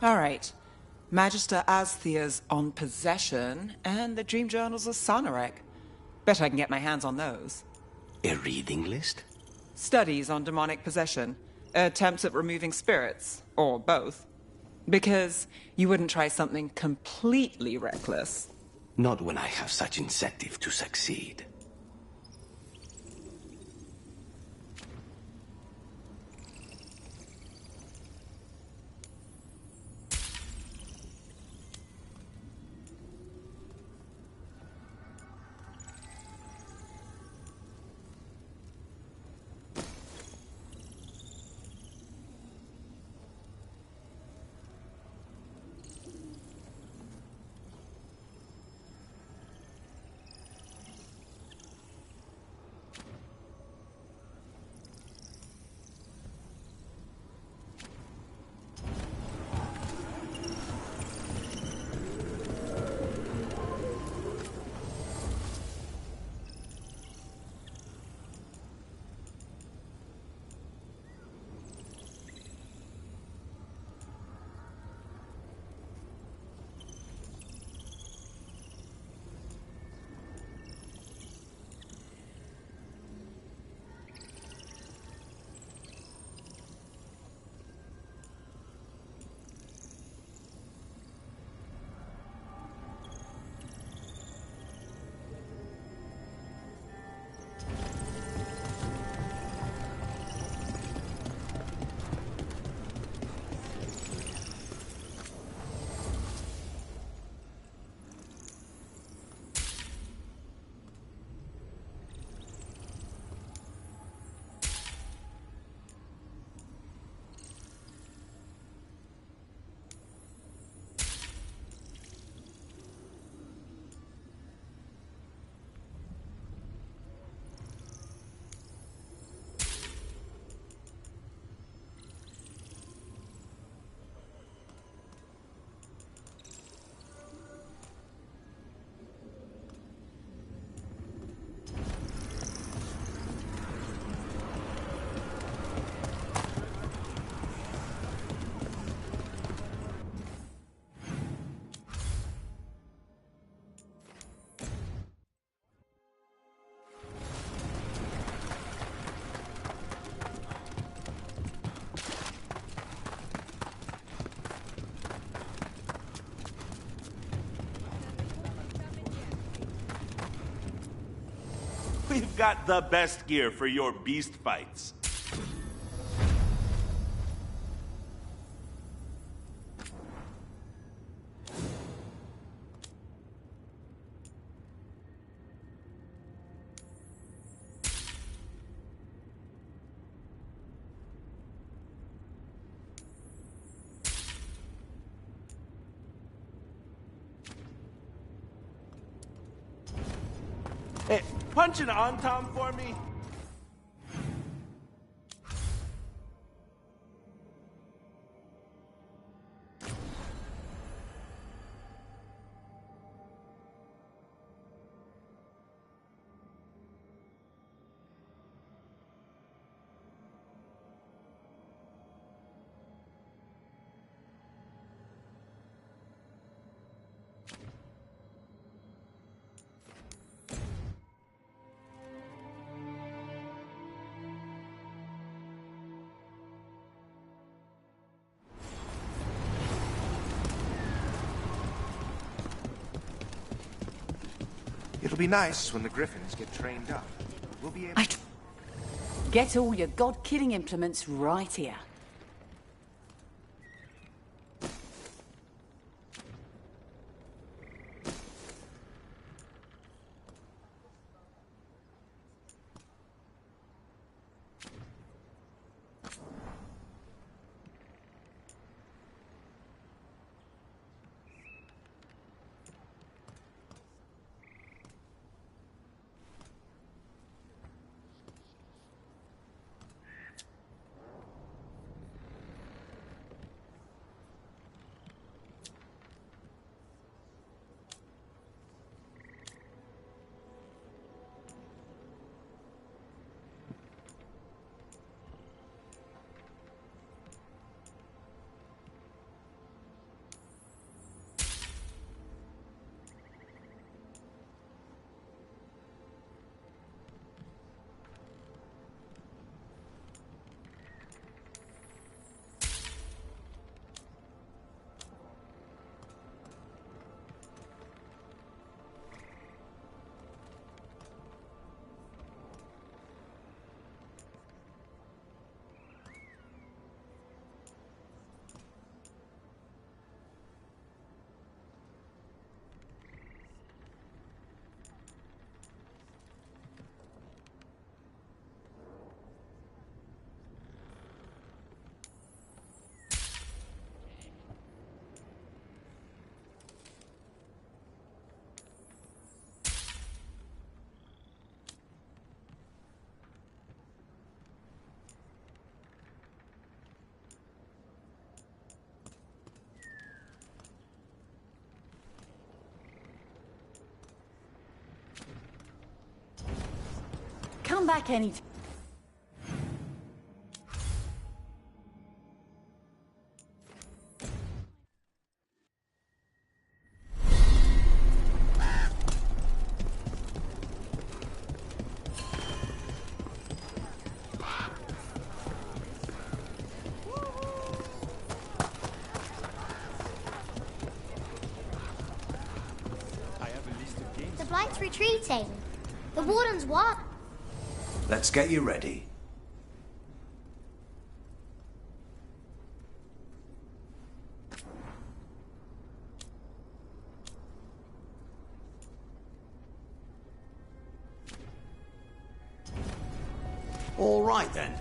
All right. Magister Asthea's on possession, and the dream journals of Sanarek. Bet I can get my hands on those. A reading list? Studies on demonic possession. Attempts at removing spirits. Or both. Because you wouldn't try something completely reckless. Not when I have such incentive to succeed. We've got the best gear for your beast fights. Hey, punch an on-tom for me? It'll be nice when the griffins get trained up. We'll be able Get all your god-killing implements right here. Come back any time. The Blight's retreating. The Warden's what? Let's get you ready. All right then.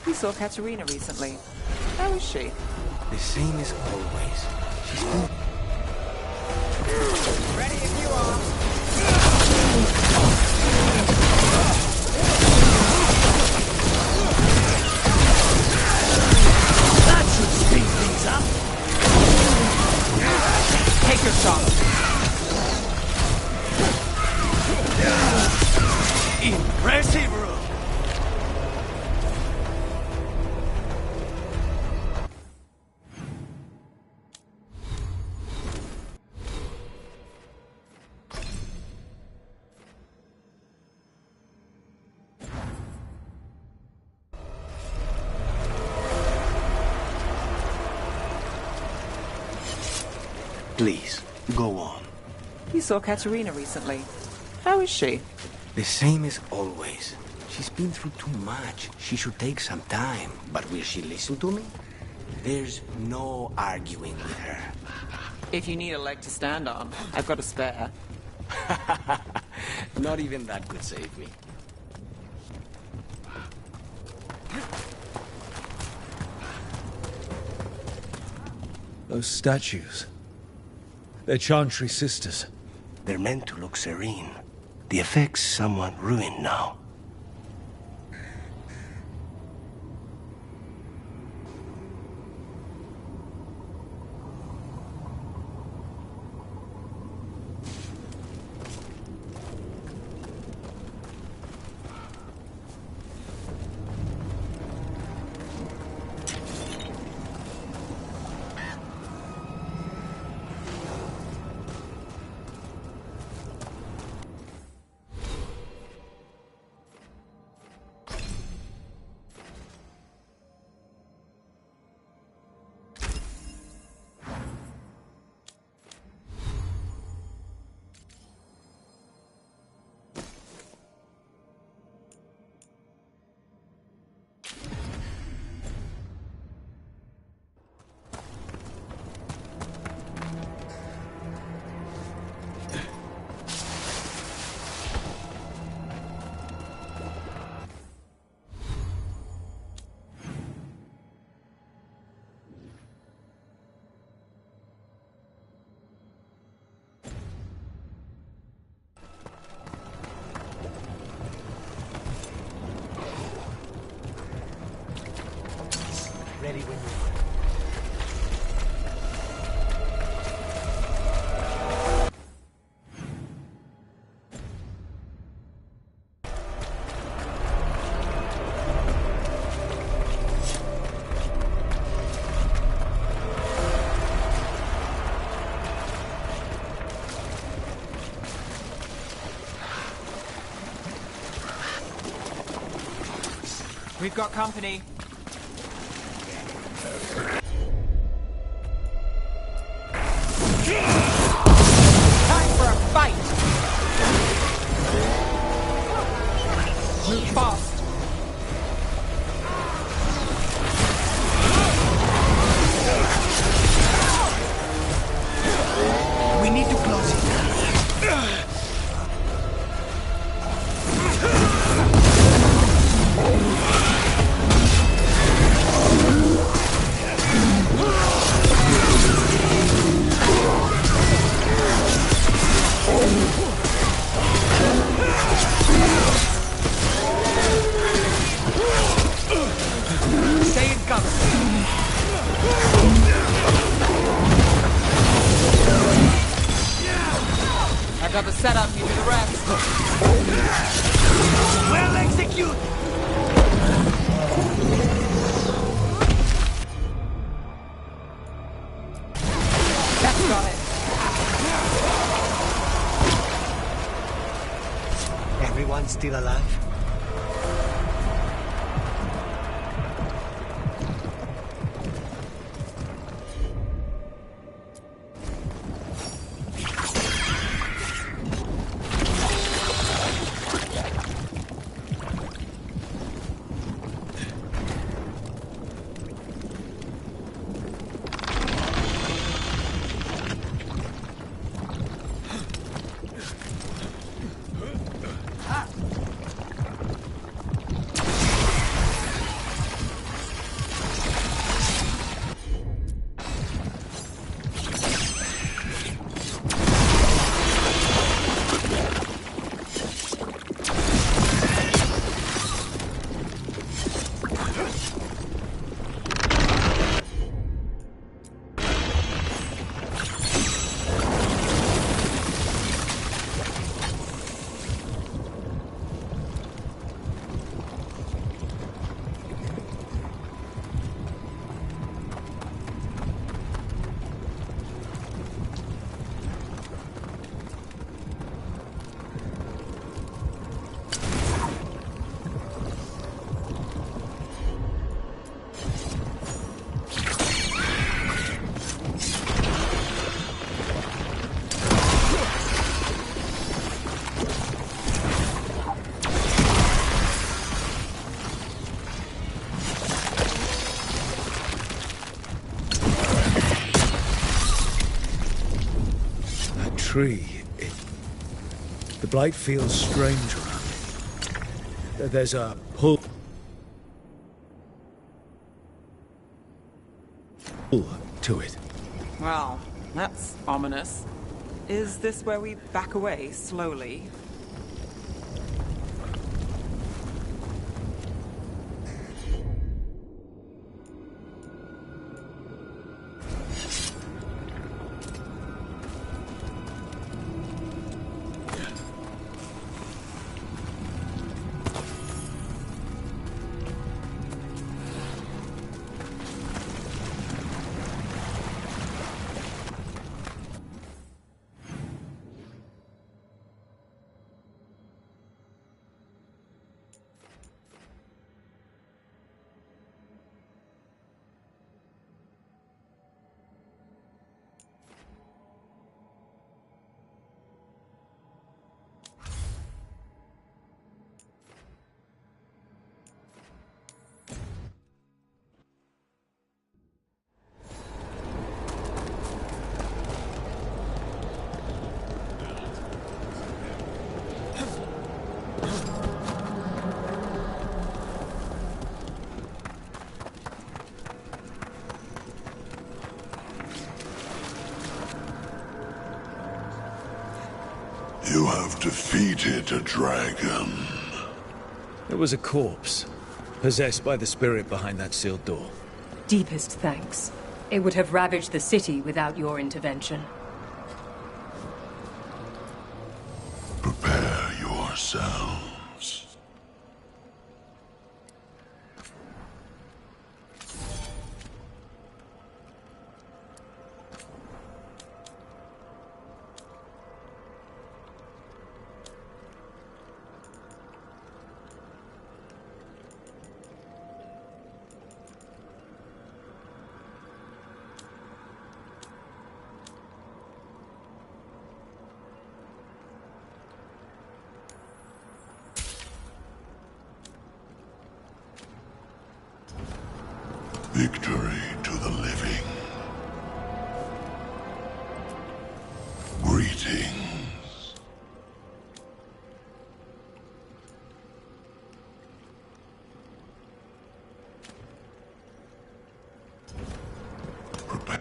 We saw Katerina recently. How is she? The same as always. She's been... Ready if you are. That should speed things up. Take your shot. Impressive, Rook. Please, go on. We saw Katerina recently. How is she? The same as always. She's been through too much. She should take some time. But will she listen to me? There's no arguing with her. If you need a leg to stand on, I've got a spare. Not even that could save me. Those statues. They're Chantry sisters. They're meant to look serene. The effect's somewhat ruined now. Ready when you are. We've got company. Time for a fight! Move fast. We need to close it. Stay in cover. I got the setup, you do the rest. Well executed! That's got it. Everyone still alive? Tree. The blight feels strange around it. There's a pull to it. Well, That's ominous. Is this where we back away slowly? You have defeated a dragon. It was a corpse, possessed by the spirit behind that sealed door. Deepest thanks. It would have ravaged the city without your intervention. Prepare yourselves. Victory to the living. Greetings. Prepare.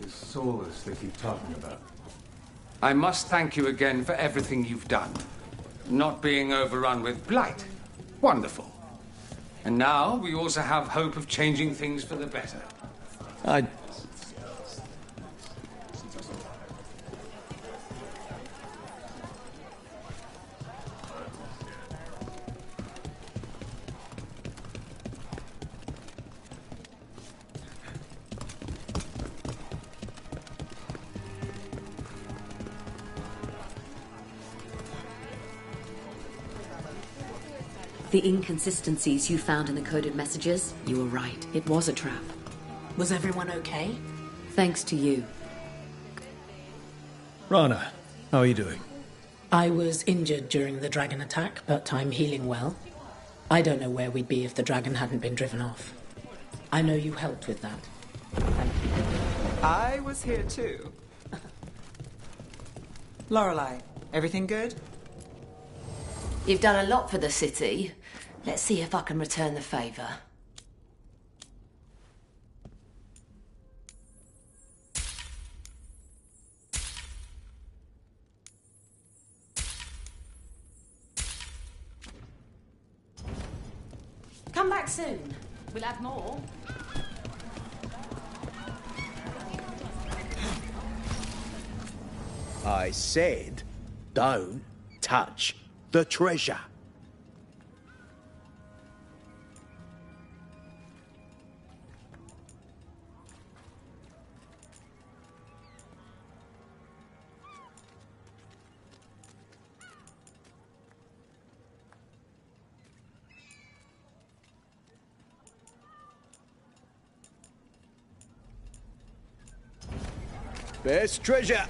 Soulless they keep talking about. I must thank you again for everything you've done. Not being overrun with blight. Wonderful. And now we also have hope of changing things for the better. The inconsistencies you found in the coded messages, you were right. It was a trap. Was everyone okay? Thanks to you. Rana, how are you doing? I was injured during the dragon attack, but I'm healing well. I don't know where we'd be if the dragon hadn't been driven off. I know you helped with that. Thank you. I was here too. Lorelei, everything good? You've done a lot for the city. Let's see if I can return the favor. Come back soon. We'll have more. I said, don't touch the treasure. Best treasure.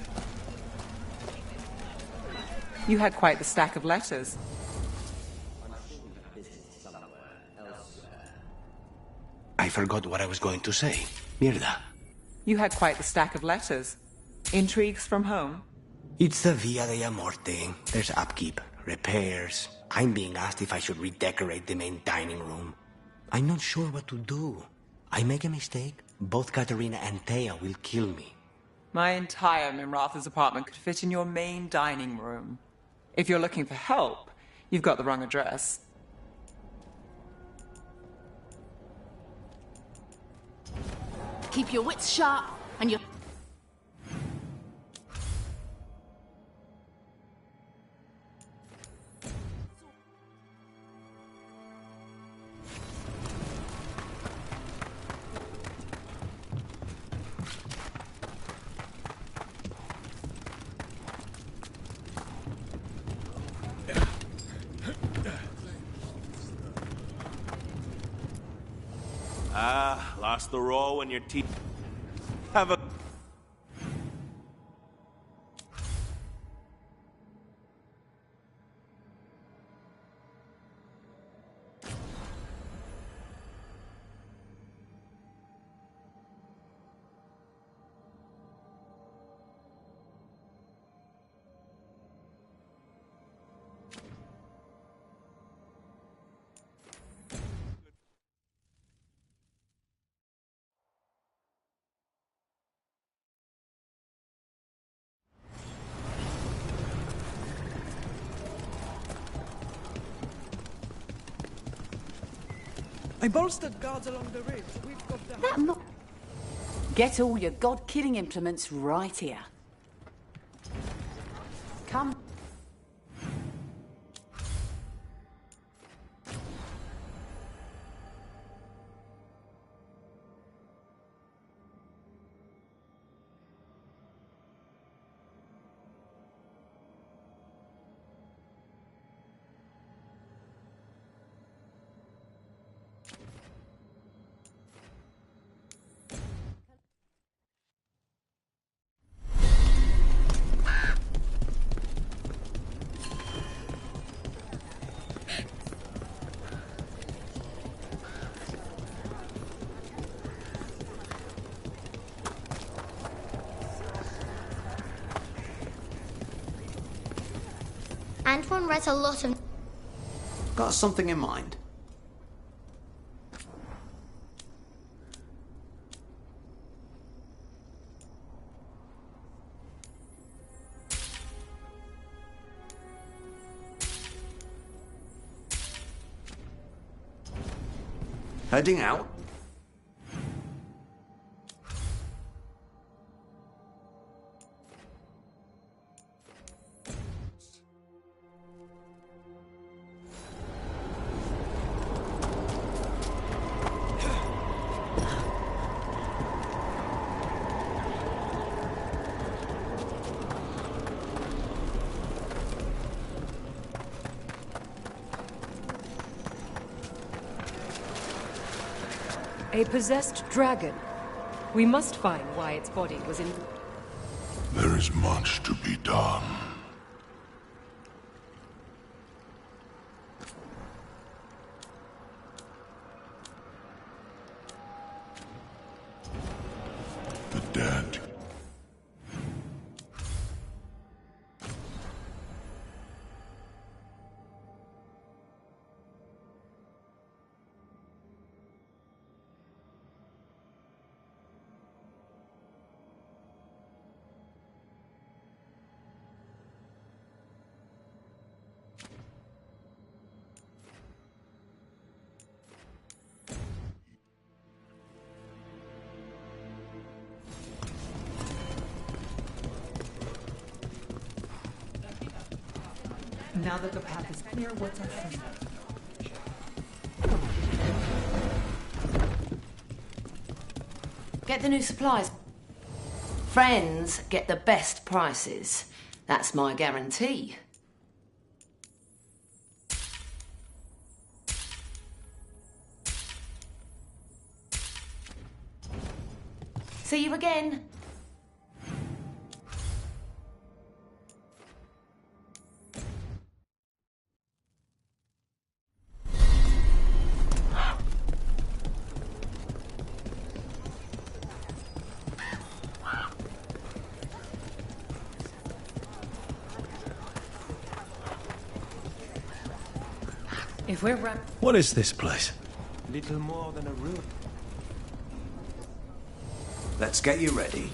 You had quite the stack of letters. I forgot what I was going to say. Mirda. You had quite the stack of letters. Intrigues from home? It's the Via della Morte. There's upkeep, repairs. I'm being asked if I should redecorate the main dining room. I'm not sure what to do. I make a mistake, both Katerina and Thea will kill me. My entire Mimratha's apartment could fit in your main dining room. If you're looking for help, you've got the wrong address. Keep your wits sharp and your... Lost the roll when your teeth have a... I bolstered guards along the ridge. We've got the... Get all your god-killing implements right here. Come. Antoine read a lot of... Got something in mind? Heading out? A possessed dragon. We must find why its body was in... There is much to be done. The dead. Now that the path is clear, what's our friend? Get the new supplies. Friends get the best prices. That's my guarantee. See you again. If we're What is this place? Little more than a room. Let's get you ready.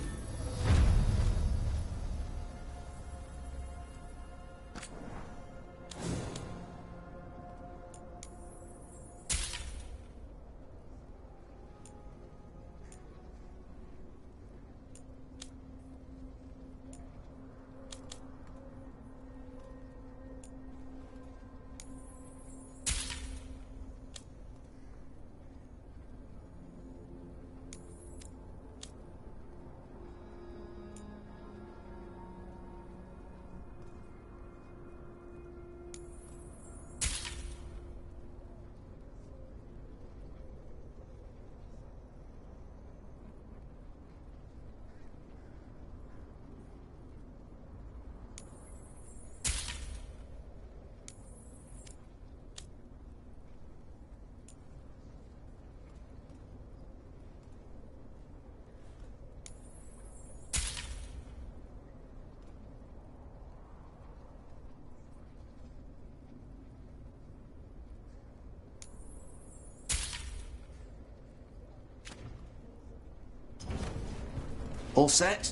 All set?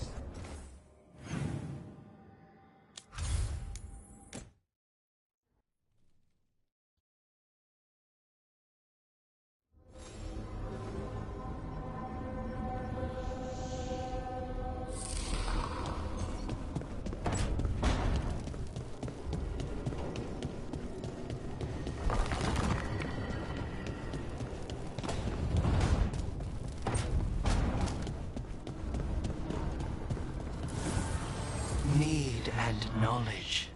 Need and knowledge.